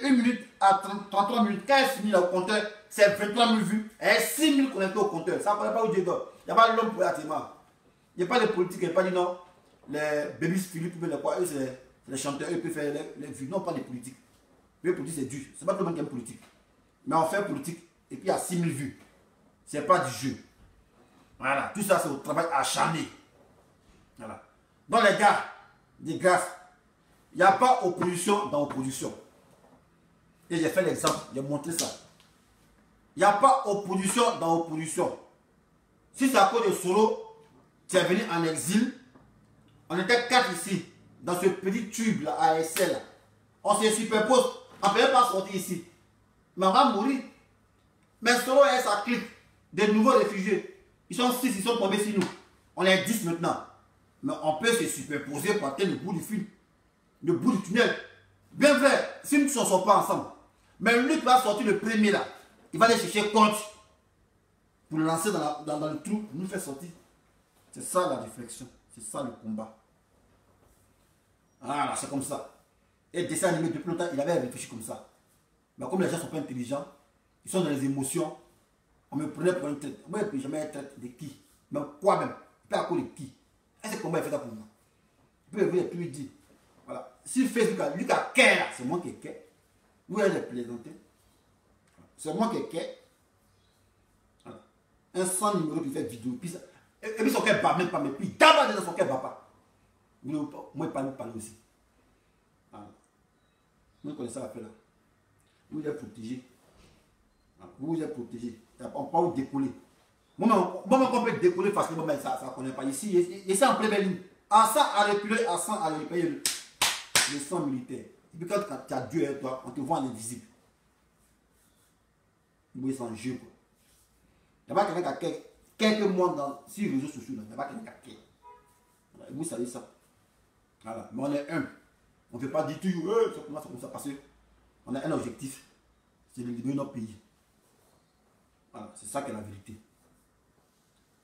1 minute à 33 minutes. Quand elle finit là, au compteur, c'est 23 000 vues. Et 6 000 connectés au compteur. Ça ne connaît pas où Dieu dort. Il n'y a pas l'homme pour l'attirement. Il n'y a pas de politique, il n'y a pas de non. Les bébés Philippe, les quoi, eux, Les chanteurs, eux peuvent faire les vues, non pas les politiques. Les politiques, c'est dur. C'est pas tout le monde qui aime politique. Mais on fait politique et puis il y a 6000 vues. C'est pas du jeu. Voilà. Tout ça, c'est au travail acharné. Voilà. Donc les gars, des grâces, il n'y a pas opposition dans opposition. Et j'ai fait l'exemple, j'ai montré ça. Il n'y a pas opposition dans opposition. Si c'est à cause de Soro, tu es venu en exil, on était 4 ici, dans ce petit tube là, ASL. On se superpose, on ne peut pas sortir ici. Mais on va mourir. Mais Soro et sa clique, des nouveaux réfugiés, ils sont 6, ils sont tombés sur nous. On est 10 maintenant. Mais on peut se superposer pour atteindre le bout du fil, le bout du tunnel. Bien vrai, si nous ne sortons pas ensemble. Mais lui qui va sortir le premier là, il va aller chercher compte pour le lancer dans le trou, pour nous faire sortir. C'est ça la réflexion, c'est ça le combat. Voilà, c'est comme ça. Et dessin animé depuis longtemps, il avait réfléchi comme ça. Mais comme les gens ne sont pas intelligents, ils sont dans les émotions, on me prenait pour une traite. Moi, je ne peux jamais être traite de qui. Mais quoi même? Pas à cause de qui? Est-ce que combat est fait ça pour vous? Je peux venir et lui dire, voilà. Si Facebook, lui qui a quai là, c'est moi qui ai quai. Vous allez plaisanter. C'est moi qui ai quai. Voilà. Un 100 numéro qui fait vidéo. Puis ça, et puis son quai bat même pas, mais puis d'abord dans son quai bat pas. Moi, je parle aussi. Voilà. Vous connaissez l'affaire là. Vous êtes protégé. Vous êtes protégé. On peut vous décoller. Moi, on peut décoller facilement, mais ça ne connaît pas. Ici, c'est en pleine ligne. À 100 à reculer, à 100 à repayer le 100 militaire. Et puis quand tu as Dieu avec toi, on te voit en invisible. Vous voyez, c'est un jeu. Il n'y a pas quelqu'un qui a quelques mois sur les réseaux sociaux. Il n'y a pas quelqu'un qui a voilà, vous savez ça. Voilà. Mais on est un. On ne fait pas du tout, c'est comme ça, parce qu'on a un objectif. C'est de libérer notre pays. Voilà, c'est ça qui est la vérité.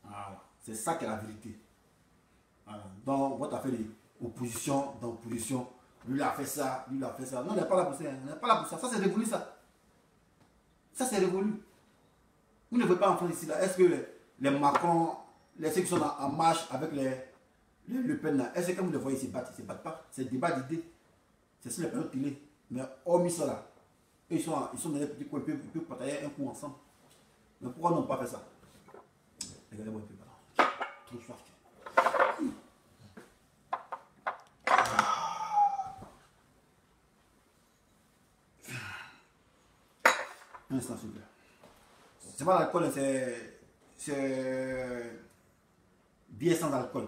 Voilà, c'est ça qui est la vérité. Voilà. Donc, votre affaire d'opposition, d'opposition, lui il a fait ça, lui il a fait ça. Non, on n'est pas là pour ça. On n'est pas là pour ça. Ça, c'est révolu, ça. Ça, c'est révolu. Vous ne voyez pas en France ici, là. Est-ce que les Macron, les ceux qui sont en marche avec les Le Pen, là, est-ce que vous les voyez, ils ne se battent pas. C'est débat d'idées. C'est sur les panneaux de télé. Mais hormis ça, là, ils sont dans les petits coins, ils peuvent partager un coup ensemble. Mais pourquoi n'ont pas fait ça? Regardez-moi un peu, voilà. Trop soif. Un instant, s'il vous plaît. C'est pas l'alcool, c'est bière sans alcool.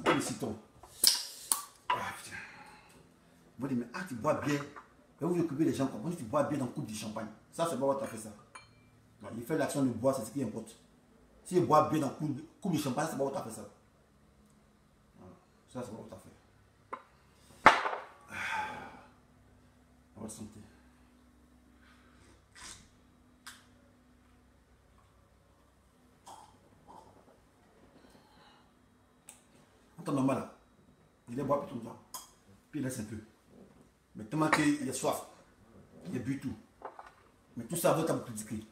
Le citron. Ah putain. Vous dites, mais ah, tu bois bien. Et vous occupez les gens comme moi, tu bois bien dans le coupe du champagne. Ça, c'est pas votre affaire, ça. Il fait l'action de boire, c'est ce qui importe. Si il boit bien dans le coupe de champagne, c'est pas votre affaire, ça. Ça, c'est pas votre affaire. À votre santé. En temps normal, là, il est boire plutôt longtemps. Puis il laisse un peu. Mais tellement qu'il est soif, il bu tout. Mais tout ça, votre critiquer.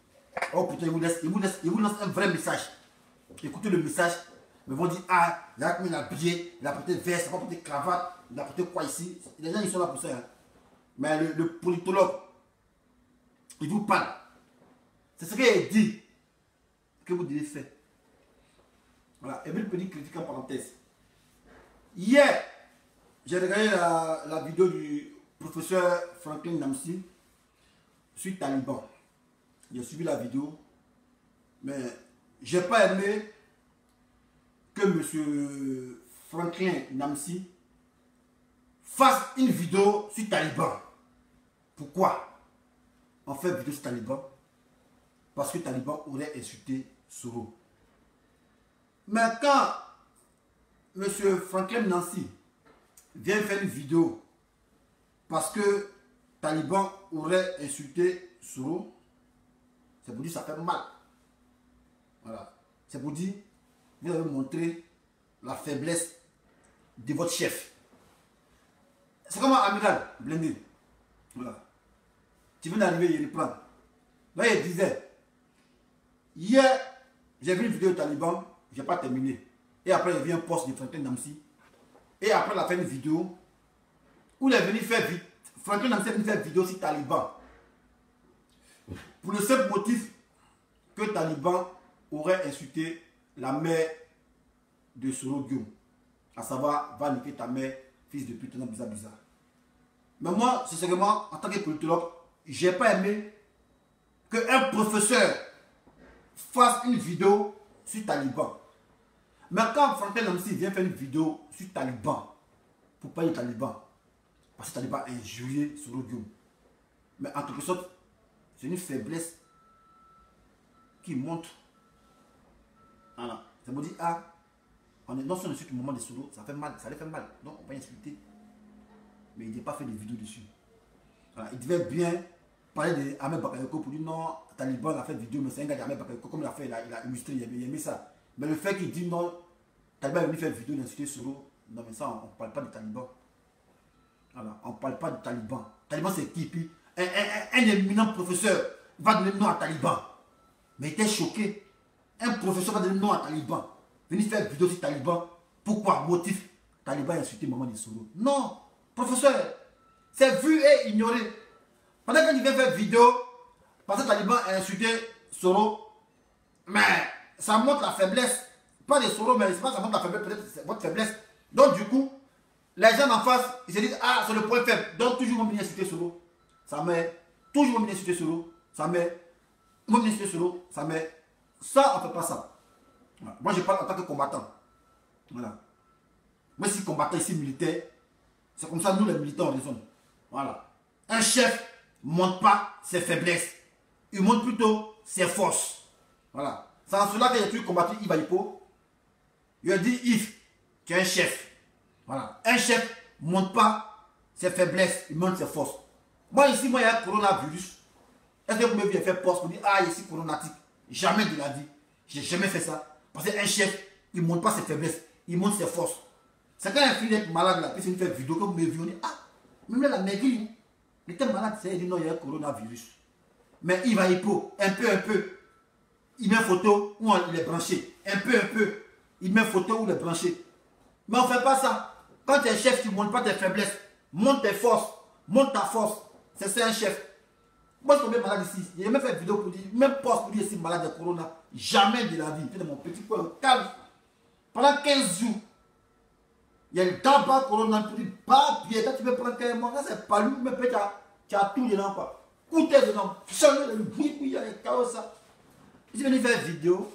Oh putain, il vous lance un vrai message. Écoutez le message. Ils vont dire, ah, il a habillé, il a porté veste, il a porté cravate, il a porté quoi ici. Les gens, ils sont là pour ça. Hein. Mais le politologue, il vous parle. C'est ce qu'il dit que vous devez faire. Voilà. Et puis, le petit critique en parenthèse. Hier, j'ai regardé la vidéo du professeur Franklin Namsi sur Taliban. J'ai suivi la vidéo, mais je n'ai pas aimé que M. Franklin Namsi fasse une vidéo sur Taliban. Pourquoi on fait une vidéo sur Taliban? Parce que Taliban aurait insulté Soro. Mais quand M. Franklin Namsi vient faire une vidéo parce que Taliban aurait insulté Soro, c'est pour dire que ça fait mal. Voilà. C'est pour dire que vous avez montré la faiblesse de votre chef. C'est comme un amiral blindé. Voilà. Tu viens d'arriver, il reprend. Là, il disait, hier, j'ai vu une vidéo de Taliban, je n'ai pas terminé. Et après, il vient un poste de Franklin Namsi. Et après, il a fait une vidéo où il est venu faire Franklin Namsi est venu faire vidéo sur Taliban. Pour le seul motif que Taliban aurait insulté la mère de Soro Guillaume. À savoir, va niquer ta mère, fils de pute, bizarre, bizarre. Mais moi, sincèrement, en tant que politologue, j'ai pas aimé qu'un professeur fasse une vidéo sur Taliban. Mais quand Franklin Namsi vient faire une vidéo sur Taliban, pour parler de Taliban, parce que Taliban a injurié Soro Guillaume. Mais en quelque sorte, c'est une faiblesse qui montre. Voilà. Ça me dit, ah, on est non seulement sur le moment de Soro, ça fait mal, ça lui fait mal. Donc on va insulter. Mais il n'a pas fait de vidéo dessus. Voilà. Il devait bien parler de Ahmed Bakayoko pour dire non, Taliban a fait vidéo, mais c'est un gars d'Ahmed Bakayoko, comme il a fait, il a illustré, il a aimé ça. Mais le fait qu'il dit non, Taliban est venu faire vidéo d'insulter Soro, non mais ça, on ne parle pas de Taliban. Voilà. On ne parle pas de Taliban. Taliban c'est qui? Puis un éminent professeur va donner le nom à Taliban. Mais il était choqué. Un professeur va donner le nom à Taliban. Venir faire vidéo sur Taliban. Pourquoi? Motif. Taliban a insulté maman de Soro. Non, professeur. C'est vu et ignoré. Pendant qu'il vient faire vidéo, parce que Taliban a insulté Soro, mais ça montre la faiblesse. Pas de Soro, mais ça montre la faiblesse, peut-être c'est votre faiblesse. Donc du coup, les gens en face, ils se disent, ah, c'est le point faible. Donc toujours venir insulter Soro. Ça met. Toujours venir insulter Soro. Ça met. Venir insulter Soro. Ça met. Ça, on ne fait pas ça. Voilà. Moi, je parle en tant que combattant. Voilà. Moi, si combattant ici militaire, c'est comme ça, nous les militants, on raisonne. Voilà. Un chef ne montre pas ses faiblesses. Il montre plutôt ses forces. Voilà. C'est en cela que j'ai toujours combattu Iba Hippo. Il a dit Yves, tu es un chef. Voilà. Un chef ne montre pas ses faiblesses, il montre ses forces. Moi, ici, moi, il y a un coronavirus. Est-ce que vous me voulez faire poste pour dire, ah, ici, coronatique? Jamais de la vie. J'ai jamais fait ça. Parce qu'un chef, il ne montre pas ses faiblesses, il montre ses forces. C'est quand un fille est malade là, puis il fait vidéo, comme vous me vu, on dit, ah, même là, la maigrie, il était malade, c'est, il dit non, il y a un coronavirus. Mais il va hypo, un peu. Il met photo où il est branché. Un peu. Il met photo où il est branché. Mais on ne fait pas ça. Quand tu es chef, tu ne montres pas tes faiblesses. Montre tes forces. Montre ta force. C'est ça un chef. Moi, je suis tombé malade ici. J'ai jamais fait de vidéo pour dire, même poste pour dire si malade de corona. Jamais de la vie. J'étais dans mon petit coin calme. Pendant 15 jours. Il y a le tabac corona pour dire, papier. Quand tu veux prendre 15 mois, c'est pas lui, mais peut-être tu as tout dedans. Quoi. Coûter dedans. Changer le bruit, il y a les chaos. J'ai venu faire une vidéo.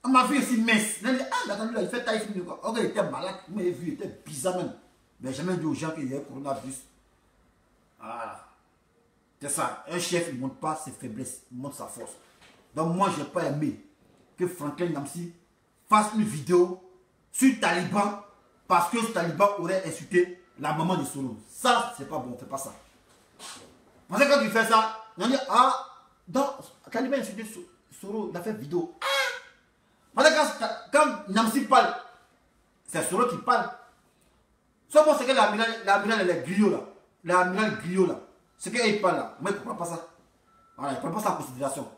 On m'a vu ici mince. Il a dit, ah, attendez, là, il fait taille film. Ok, il était malade. Il m'a vu, il était bizarre même. Mais j'ai jamais dit aux gens qu'il y a un coronavirus. Voilà. C'est ça. Un chef, il ne montre pas ses faiblesses, il montre sa force. Donc moi, je n'ai pas aimé que Franklin Namsi fasse une vidéo sur Taliban parce que ce Taliban aurait insulté la maman de Soro. Ça, c'est pas bon, on ne fait pas ça. Parce que quand tu fais ça, on dit, ah, donc, Taliban a insulté Soro, il a fait vidéo. Ah! Parce que quand Namsi parle, c'est Soro qui parle. Seulement, c'est que l'amiral, elle est griot là. L'amiral griot là. Ce qu'il parle là, moi je ne prends pas ça. Voilà, je ne prends pas ça en considération.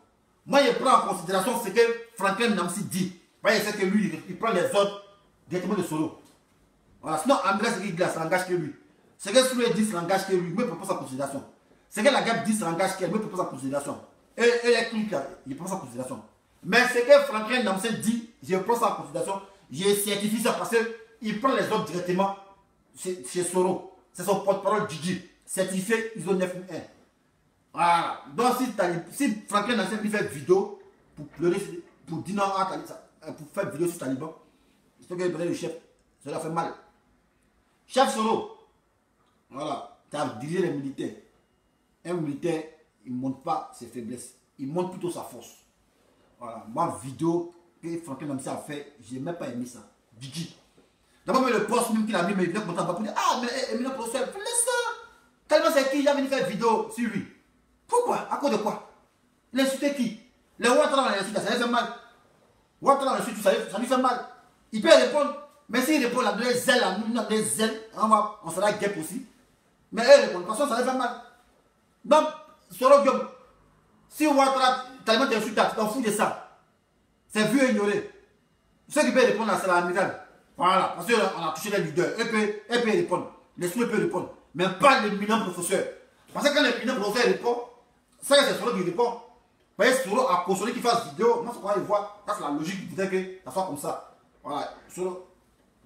Moi je prends en considération ce que Franklin Namsi dit. Voyez, c'est que lui, il prend les ordres directement de Soro. Voilà, sinon Amiral c'est qu'il dit, ça n'engage que lui. Ce que Soro dit, ça n'engage que lui, moi je ne prends pas ça en considération. Ce que la guerre dit, ça n'engage qu'elle, moi je ne prends pas ça en considération. Et les clics là, il prend ça en considération. Mais ce que Franklin Namsi dit, je prends ça en considération. Je certifie ça parce qu'il prend les ordres directement chez Soro. C'est son porte-parole Gigi. Certifié ISO 9001. Voilà. Donc si Franklin Namsi fait vidéo pour pleurer, pour dire non à Taliban, pour faire vidéo sur Taliban, il faut qu'il prenne le chef. Cela fait mal. Chef Soro, voilà, tu as dirigé les militaires. Un militaire, il ne montre pas ses faiblesses. Il montre plutôt sa force. Voilà. Moi, vidéo que Franklin Namsi a fait, je n'ai même pas aimé ça. Gigi. D'abord, le poste même qu'il a mis, mais il vient content pour dire, ah, mais éminent professeur, laisse ça. Tellement c'est qui, il a venu faire une vidéo sur lui. Pourquoi? À cause de quoi? Il a insulté qui? Les Ouattara dans l'insulte, ça lui fait mal. Ouattara dans l'insulte, ça lui fait mal. Il peut répondre, mais s'il répond là, les ailes, les ailes, on sera guêpe aussi. Mais eux répondent, parce que ça lui fait mal. Donc, Soro Guillaume, si Ouattara, tellement t'insulte, tu t'en fous de ça. C'est vu et ignoré. Ceux qui peuvent répondre là, c'est l'amiral. Voilà, parce qu'on a touché les leaders. Eux peuvent répondre. Les Soro peuvent répondre. Mais pas l'éminent professeur. Parce que quand l'éminent professeur répond, ça c'est Soro qui répond. Vous voyez, Soro a cautionné qu'il fasse vidéo. Moi, c'est quand il voit, ça c'est la logique qui voudrait que ça soit comme ça. Voilà. Soro.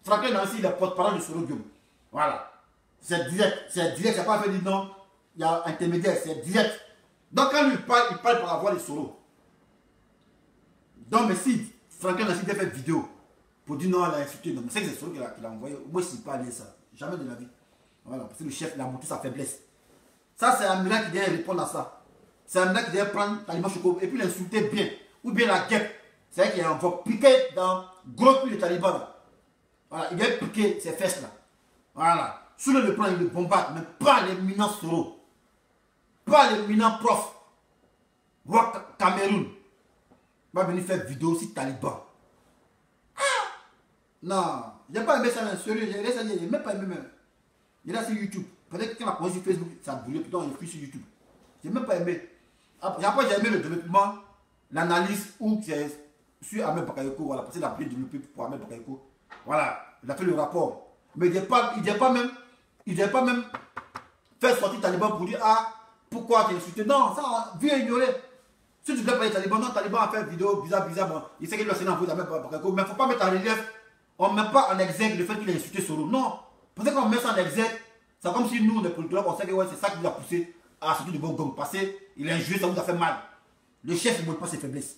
Franklin Nancy, il est porte-parole de Soro Guillaume. Voilà. C'est direct. C'est direct. Il n'y a pas fait dire non. Il y a intermédiaire. C'est direct. Donc quand lui il parle par la voix de Soro. Donc, mais si Franklin Nancy a fait vidéo pour dire non, elle a insulté, non, mais c'est que c'est Soro qui l'a envoyé. Moi, je ne sais pas aller ça. Jamais de la vie. Voilà. Parce que le chef, il a montré sa faiblesse. Ça, c'est Amina qui doit répondre à ça. C'est Amina qui doit prendre Taliban Choco et puis l'insulter bien. Ou bien la guêpe. C'est vrai qu'il a piqué dans gros cul de Taliban. Voilà. Il doit piquer ses fesses là. Voilà. Sous le plan, il le bombarde, mais pas l'éminent Soro. Pas l'éminent prof. Cameroun. Va venir faire vidéo aussi Taliban. Ah! Non. J'ai pas aimé ça, sérieux. J'ai même pas aimé même. Il est là sur YouTube. Peut-être que quand on a posé sur Facebook, ça a brûlé. Putain, il est plus sur YouTube. J'ai même pas aimé. Après, j'ai aimé le développement, l'analyse où c'est sur Ahmed Bakayoko. Voilà, parce qu'il a bien développé pour Ahmed Bakayoko. Voilà, il a fait le rapport. Mais il n'est pas même faire sortir Taliban pour dire ah, pourquoi tu es insulté. Non, ça, vu et ignoré. Si tu ne veux pas les Taliban, non, Taliban a fait une vidéo bizarre. Bon, il sait qu'il doit s'en envoyer Ahmed Bakayoko. Mais il ne faut pas mettre en relief. On ne met pas en exergue le fait qu'il a insulté Soro. Non. Parce qu'on met ça en exergue, c'est comme si nous, les politologues, on sait que ouais, c'est ça qui nous a poussé à sortir du bon gong. Parce qu'il a injuré, ça vous a fait mal. Le chef, il ne montre pas ses faiblesses.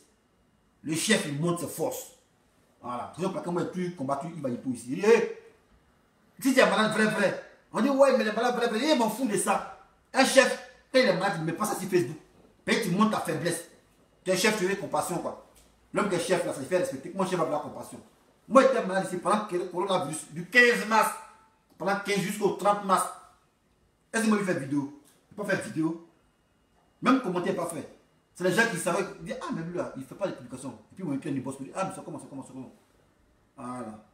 Le chef, il montre ses forces. Voilà. Par exemple, quand moi, j'ai combattu, il va y pour ici. Il dit, hey, si tu es malade, vrai. On dit, ouais, mais les malades, vrai. Il m'en fout de ça. Un chef, quand il est malade, il ne met pas ça sur Facebook. Puis tu montres ta faiblesse. Tu es chef, tu veux compassion, quoi. L'homme qui est chef, là, ça se fait respecter. Moi, chef va avoir compassion. Moi, j'étais malade ici pendant le coronavirus, du 15 mars. Pendant 15 jusqu'au 30 mars. Est-ce que moi, il fait vidéo? Il ne peut pas faire vidéo. Même commentaire pas fait. C'est les gens qui savaient, ils disent, ah, mais lui là, il ne fait pas les publications. Et puis, moi, il bosse pour dire, ah, mais c'est comment. Voilà.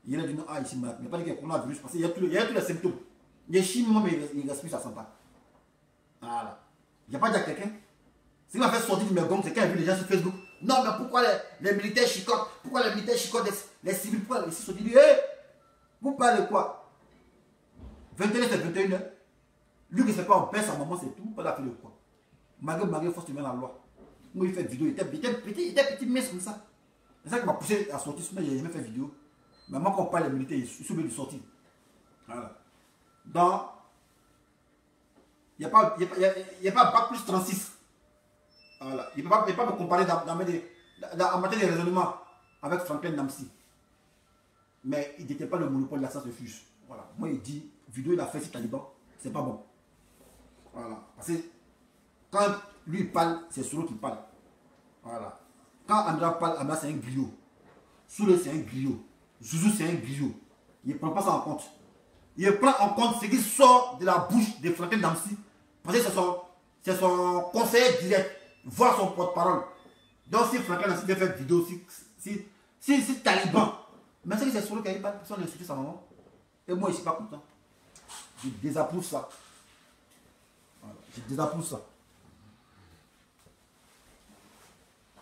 Il a dit, non, ah, ici, malade. Il n'y a pas dit qu'il y a coronavirus, parce qu'il y a tous les symptômes. Il y a chimie, mais il respire, ça ne sent pas. Voilà. Il n'y a pas dit à quelqu'un. Ce qui m'a fait sortir de mes gomme, c'est quand il a vu les gens sur Facebook. Non, mais pourquoi les militaires chicotent? Pourquoi les militaires chicotent les civils? Pourquoi les civils sont dit, hé, vous parlez quoi? 21h, c'est 21h. Lui qui ne fait pas en paix, sa maman, c'est tout. Pas la fait le quoi. Malgré force, tu mets la loi. Moi, il fait vidéo. Il était petit, mince comme ça. C'est ça qui m'a poussé à sortir. Sinon, il n'a jamais fait vidéo. Mais moi, quand on parle des militaires, il est obligé de sortir. Voilà. Donc, il n'y a pas bac plus 36. Voilà. Il ne peut pas me comparer en matière de raisonnement avec Franklin Nancy. Mais il n'était pas le monopole de la science de fuge. Voilà. Moi, il dit, vidéo, il a fait sur Taliban, c'est pas bon. Voilà. Parce que quand lui il parle, c'est Soro qui parle. Voilà. Quand Andra parle, Andra c'est un griot. Soule c'est un griot. Zouzou c'est un griot. Il ne prend pas ça en compte. Il prend en compte ce qui sort de la bouche de Franklin Nancy. Parce que c'est son conseiller direct, voire son porte-parole. Donc si Franklin Nancy veut faire vidéo, si Taliban, mais c'est Soro qui a parlé, personne n'a insulté sa maman. Et moi, je ne suis pas content. Je désapprouve ça. Voilà. Je désapprouve ça.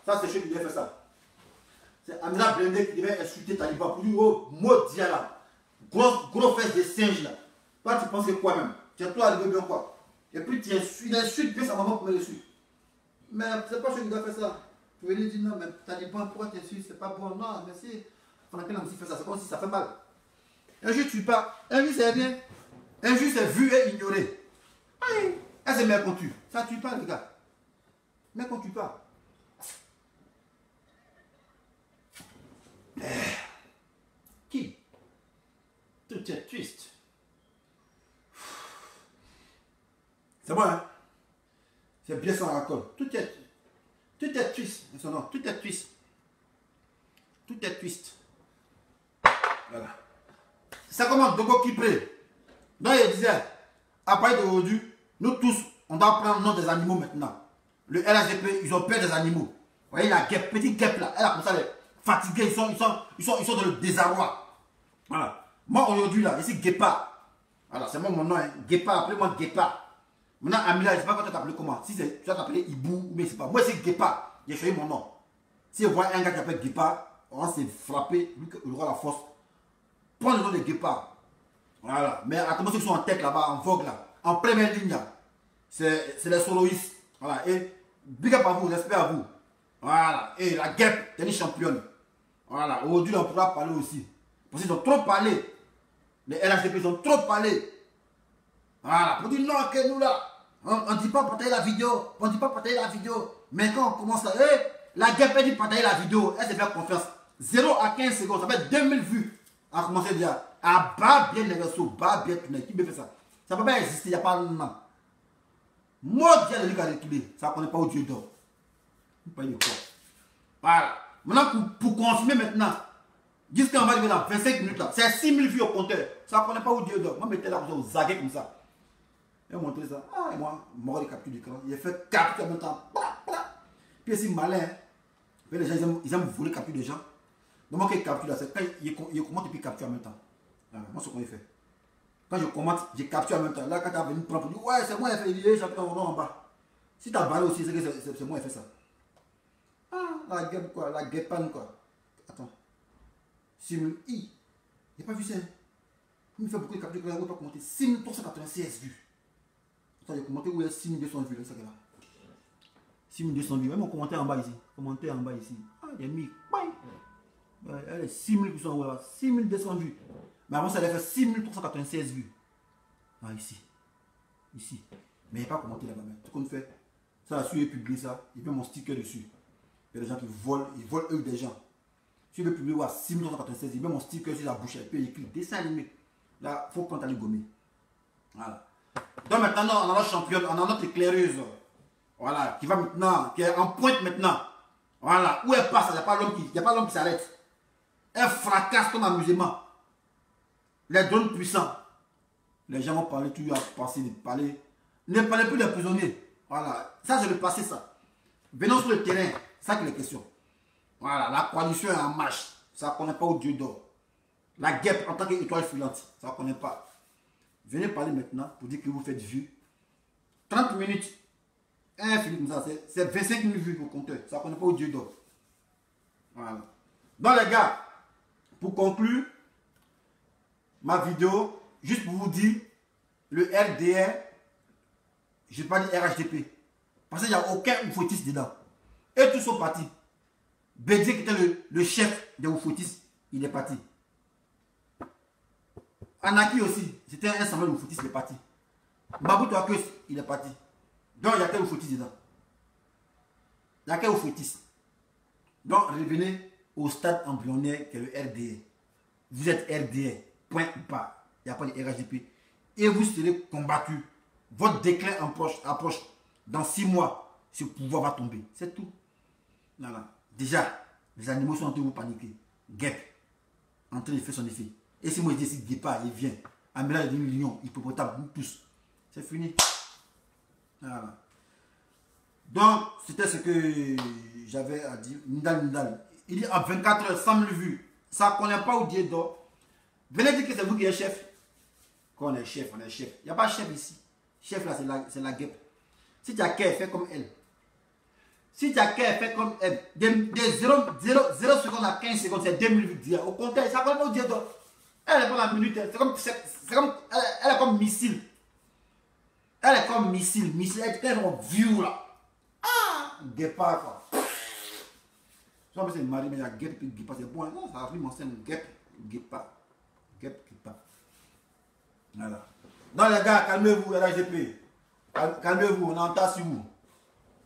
Ça, c'est ceux qui devaient faire ça. C'est Amina Blende qui devait insulter Taliban pour dire, oh, maudit là. Gros fesse de singe là. Toi, tu penses que quoi même? Tu es toi arrivé bien quoi? Et puis, tu insultes bien sa maman pour me insulter. Mais c'est pas ceux qui doivent faire ça. Tu veux dire, non, mais Taliban, pourquoi tu insultes? C'est pas bon. Non, mais si Franklin Nancy fait ça, c'est comme si ça fait mal. Un juge ne tue pas. Un juge c'est rien. Un juge c'est vu et ignoré. Aïe. Elle c'est mère qu'on tue. Ça ne tue pas les gars. Mère qu'on tue pas. Qui? Tout est triste. C'est bon hein? C'est bien sans raccord. Tout est triste. Non, tout est triste. Tout est triste. Voilà. Ça commence Dogo Kipré. Donc il disait, à partir d'aujourd'hui, nous tous, on doit prendre le nom des animaux maintenant. Le LHGP, ils ont peur des animaux. Vous voyez la guêpe, petite guêpe là, elle a comme ça, les fatigués, ils sont dans le désarroi. Voilà. Moi aujourd'hui là, ici Guépard. Voilà, c'est moi mon nom, hein. Guépard, appelez-moi Guépard. Maintenant, Amila, je ne sais pas quand tu t'appelles comment. Si tu vas t'appeler Ibou, mais c'est pas. Moi c'est Guépard. J'ai choisi mon nom. Si vous voyez un gars qui s'appelle Guépard, on s'est frappé, lui qui aura la force. Prends le nom de Guépard. Voilà. Mais à commencer, ceux qui sont en tête là-bas, en vogue là, en première ligne là, c'est les soloistes. Voilà. Et big up à vous, respect à vous. Voilà. Et la guêpe, tennis championne. Voilà. Aujourd'hui, on pourra parler aussi. Parce qu'ils ont trop parlé. Les LHDP, ils ont trop parlé. Voilà. Pour dire non, que nous là, on ne dit pas partager la vidéo. On ne dit pas partager la vidéo. Mais quand on commence à. La guêpe, elle dit partager la vidéo. Elle se fait confiance. 0 à 15 secondes, ça fait 2000 vues. On a commencé déjà à bas bien les réseaux, bas bien tourner. Qui me fait ça? Ça ne peut pas exister, il n'y a pas un moment. Moi, Dieu, le calculé. Ça ne connaît pas où Dieu dort. Vous payez quoi? Voilà. Maintenant, pour confirmer maintenant, jusqu'à on va arriver dans 25 minutes là, c'est 6000 vues au compteur. Ça ne connaît pas où Dieu dort. Moi, je mettais là, vous zaguez comme ça. Et montrer ça. Ah, et moi, mort de capture d'écran. Il a fait capture en même temps. Puis c'est malin. Les gens, ils aiment voler capture des gens. Donc, moi, quand il capture là, c'est quand il commente et puis capture en même temps. Voilà, moi, c'est ce qu'on fait. Quand je commente, je capture en même temps. Là, quand tu as venu prendre, tu dis, ouais, c'est moi qui ai fait, il j'appuie ton nom en bas. Si tu as balé aussi, c'est moi qui ai fait ça. Ah, la guêpe quoi, la guêpane quoi. Attends. Simule I. J'ai pas vu ça. Il me fait beaucoup de captures que je ne vais pas commenter. 6396 vues. Attends, j'ai commenté où il y a 6200 vues là, ça là. 6200 vues. Même mon commentaire en bas ici. Commentaire en bas ici. Ah, il y a mis. Elle est 6800 vues. 6200 vues. Mais avant ça, elle a fait 6396 vues. Ah, ici. Ici. Mais il n'y a pas commenté là-bas. Tout qu'on fait, ça a su et publié ça. Il met mon sticker dessus. Il y a des gens qui volent, ils volent eux des gens. Si je veux publier à 6396, il met mon sticker sur la bouche. Et puis il écrit dessin animé. Là, il faut qu'on t'aille gommer. Voilà. Donc maintenant, on a notre championne, on a notre éclaireuse. Voilà, qui va maintenant, qui est en pointe maintenant. Voilà, où elle passe, il n'y a pas l'homme qui s'arrête. Elle fracasse ton amusement. Les drones puissants. Les gens vont parler, tu as passé de parler. Ne parlez plus des prisonniers. Voilà, ça c'est le passé ça. Venons sur le terrain, c'est ça qui est la question. Voilà, la coalition est en marche. Ça ne connaît pas où Dieu dort. La guêpe en tant qu'étoile filante, ça ne connaît pas. Venez parler maintenant pour dire que vous faites vue. 30 minutes. Un film comme ça, c'est 25 minutes vues au compteur. Ça ne connaît pas où Dieu dort. Voilà. Donc les gars, pour conclure ma vidéo, juste pour vous dire, le RDR, je ne vais pas dire RHDP. Parce qu'il n'y a aucun oufotiste dedans. Et tous sont partis. Bédié qui était le chef des oufotiste, il est parti. Anaki aussi, c'était un Samuel oufotiste, il est parti. Babou Touakos, il est parti. Donc il n'y a qu'un oufotiste dedans. Il n'y a qu'un oufotiste. Donc revenez au stade embryonnaire qui est le RDR. Vous êtes RDR, point ou pas. Il n'y a pas de RHDP. Et vous serez combattu. Votre déclin approche. Dans 6 mois, ce pouvoir va tomber. C'est tout. Voilà. Déjà, les animaux sont en train de vous paniquer. Guêpe, en train de faire son effet. Et si moi je dis si Guépard, il vient, un mélange de lion, hippopotame, nous tous. C'est fini. Voilà. Donc, c'était ce que j'avais à dire. Nidal. Il dit à 24 heures, 100 000 vues. Ça ne connaît pas où Dieu dort. Venez dire que c'est vous qui êtes chef. Quand on est chef, on est chef. Il n'y a pas de chef ici. Chef là, c'est la guêpe. Si tu as qu'à faire comme elle. Si tu as qu'à faire comme elle. De 0 secondes à 15 secondes, c'est 2000 vues. Au contraire, ça ne connaît pas où Dieu dort. Elle est pas la minute. Elle est comme missile. Elle est comme missile. Elle est tellement view là. Ah, guépard quoi. Soit c'est mari, mais il y a guêpe et guépard, c'est bon. Non, ça a pris mon scène guêpe, guépard. Guêpe, guépard. Voilà. Donc les gars, calmez-vous, LHDP. Calmez-vous, on entend sur vous.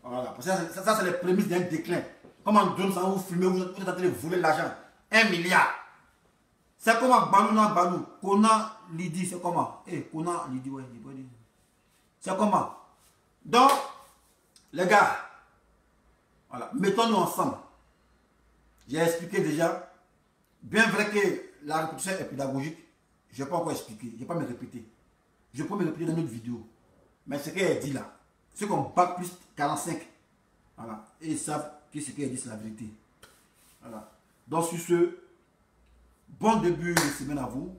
Voilà. Parce que ça c'est les prémices d'un déclin. Comment drone sans vous filmer, vous êtes en train de voler l'argent. 1 milliard. C'est comment Banou, Kona Lidi, c'est comment? Kona Lidi, ouais, c'est comment? Donc, les gars, voilà, mettons-nous ensemble. J'ai expliqué déjà, bien vrai que la répétition est pédagogique, je ne vais pas encore expliquer, je ne vais pas me répéter. Je peux me répéter dans une autre vidéo. Mais ce qu'elle dit là, ceux qui ont bac plus 45, voilà, et ils savent que ce qu'elle dit c'est la vérité. Voilà. Donc sur ce, bon début de semaine à vous.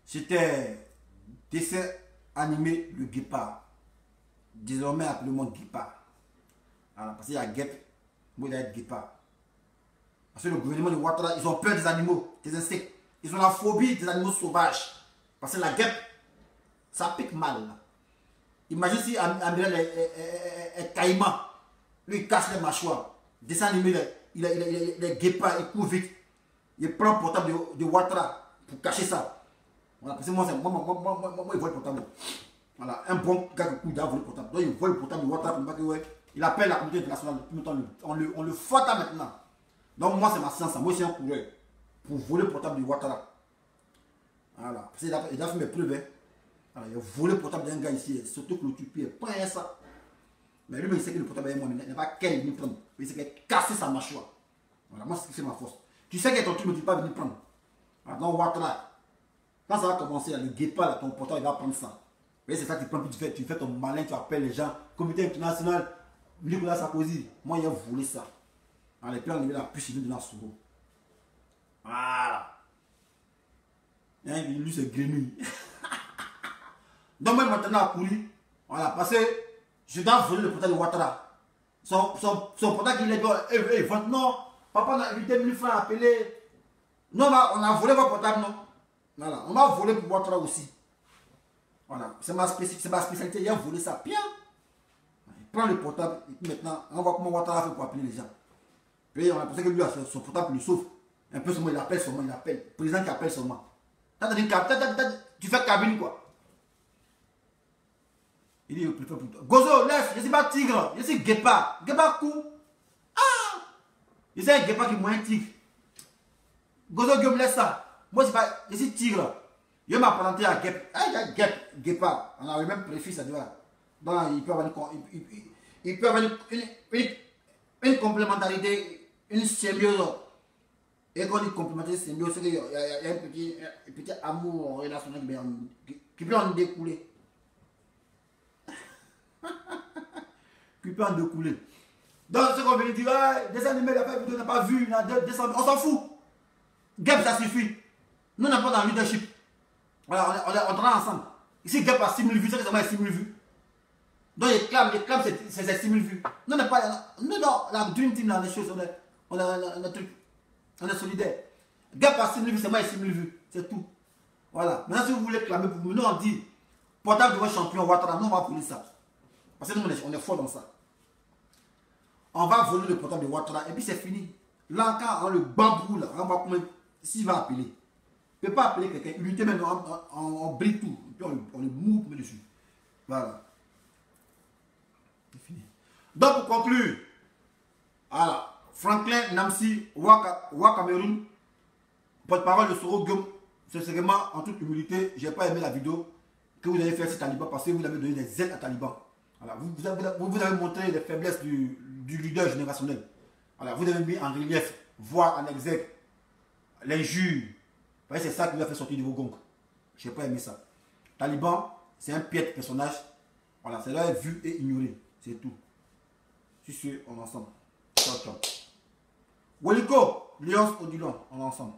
C'était dessin animé Le Guépard. Désormais appelez-moi Guépard. Voilà, parce qu'il y a guêpe, moi il y a guépard. Parce que le gouvernement de Ouattara, ils ont peur des animaux, des insectes. Ils ont la phobie des animaux sauvages. Parce que la guêpe, ça pique mal. Là. Imagine si Amiral est caïman. Lui, il casse les mâchoires. Descend il est guépard, il court vite. Il prend le portable de Ouattara pour cacher ça. Voilà, parce que moi, il vole le portable. Voilà, un bon gars qui court, il a volé le portable. Donc, il vole le portable de Ouattara pour que, ouais, il appelle la communauté internationale. On le faute maintenant. Donc, moi, c'est ma science. Moi, je suis un coureur pour voler le portable de Ouattara. Voilà, parce qu'il a fait mes preuves. Hein. Voilà, il a volé le portable d'un gars ici, surtout que le tupier, prend ça. Mais lui, il sait que le portable est moi, il n'a pas qu'à venir prendre. Il sait qu'il a cassé sa mâchoire. Voilà, moi, c'est ce qui fait ma force. Tu sais que ton truc ne dit pas venir prendre. Alors, donc, Ouattara, quand ça va commencer, le guépard, là, ton portable, il va prendre ça. Mais c'est ça que tu prends, puis tu fais ton malin, tu appelles les gens. Comité international, Nicolas Sarkozy, moi, il a volé ça. Alors, les plans, il a la puce, il vient de la sourou. Voilà. Hein, lui, c'est grenouille. Donc, même maintenant, à courir, voilà, parce que je dois voler le portable de Ouattara. Son portable qu'il est dit, non, papa, on a évité 1000 francs à appeler. Non, on a volé votre portable, non. Voilà, on m'a volé pour Ouattara aussi. Voilà, c'est ma spécialité, il a volé ça. Bien. Il prend le portable, et puis maintenant, on voit comment Ouattara fait pour appeler les gens. Puis on a pensé que lui, son portable le sauve. Un peu seulement, il appelle seulement, il appelle. Le président qui appelle seulement. Tu fais cabine, quoi. Il dit, je préfère pour toi. Gozo, lève, je ne suis pas tigre, je suis guépard. Guépard coup. Ah! Je suis un guépard qui est moins tigre. Gozo, je me laisse ça. Moi, je suis tigre. Je m'apparentais à guêpe. Ah, il y a guêpe, guépard. On avait même préfix, ça doit. Donc, il peut avoir une complémentarité, une symbiose. Et quand on dit complémentarité, symbiose, c'est qu'il y a un petit amour relationnel qui peut en découler. Qui peut en découler. Donc, ce qu'on veut dire, des animaux, il n'a pas vu, on s'en fout. Guêpe, ça suffit. Nous, on n'a pas dans le leadership. Voilà, on travaille ensemble. Ici, Guêpe a 6000 vues, c'est que ça m'a 6000 vues. Donc, les clams, c'est 6000 vues. Nous, on n'a pas. Nous, non, la Dream Team, là, les choses, on est solidaire. Guêpe a 6000 vues, c'est moi 6000 vues. C'est tout. Voilà. Maintenant, si vous voulez clamer pour nous, nous, on dit portable de votre champion, Ouattara, nous, on va voler ça. Parce que nous, on est fort dans ça. On va voler le portable de Ouattara et puis c'est fini. Là, quand on le bambou, là, on va combien. S'il va appeler. Il ne peut pas appeler quelqu'un. Il lui dit maintenant, on brille tout. Et puis on le mouille dessus. Voilà. C'est fini. Donc, pour conclure, voilà. Franklin Namsi, Cameroun, porte-parole de Soro Guillaume, c'est vraiment en toute humilité, je n'ai pas aimé la vidéo que vous avez fait à ces talibans parce que vous avez donné des aides à Taliban. Voilà. Vous avez montré les faiblesses du leader générationnel. Voilà. Vous avez mis en relief, voire en exergue, l'injure. C'est ça qui vous a fait sortir de vos gongs. Je n'ai pas aimé ça. Taliban, c'est un piètre personnage. Voilà, c'est là vu et ignoré. C'est tout. Sur ce, on est ensemble. Ciao, ciao. Woliko, Lyons Odilon, on est ensemble.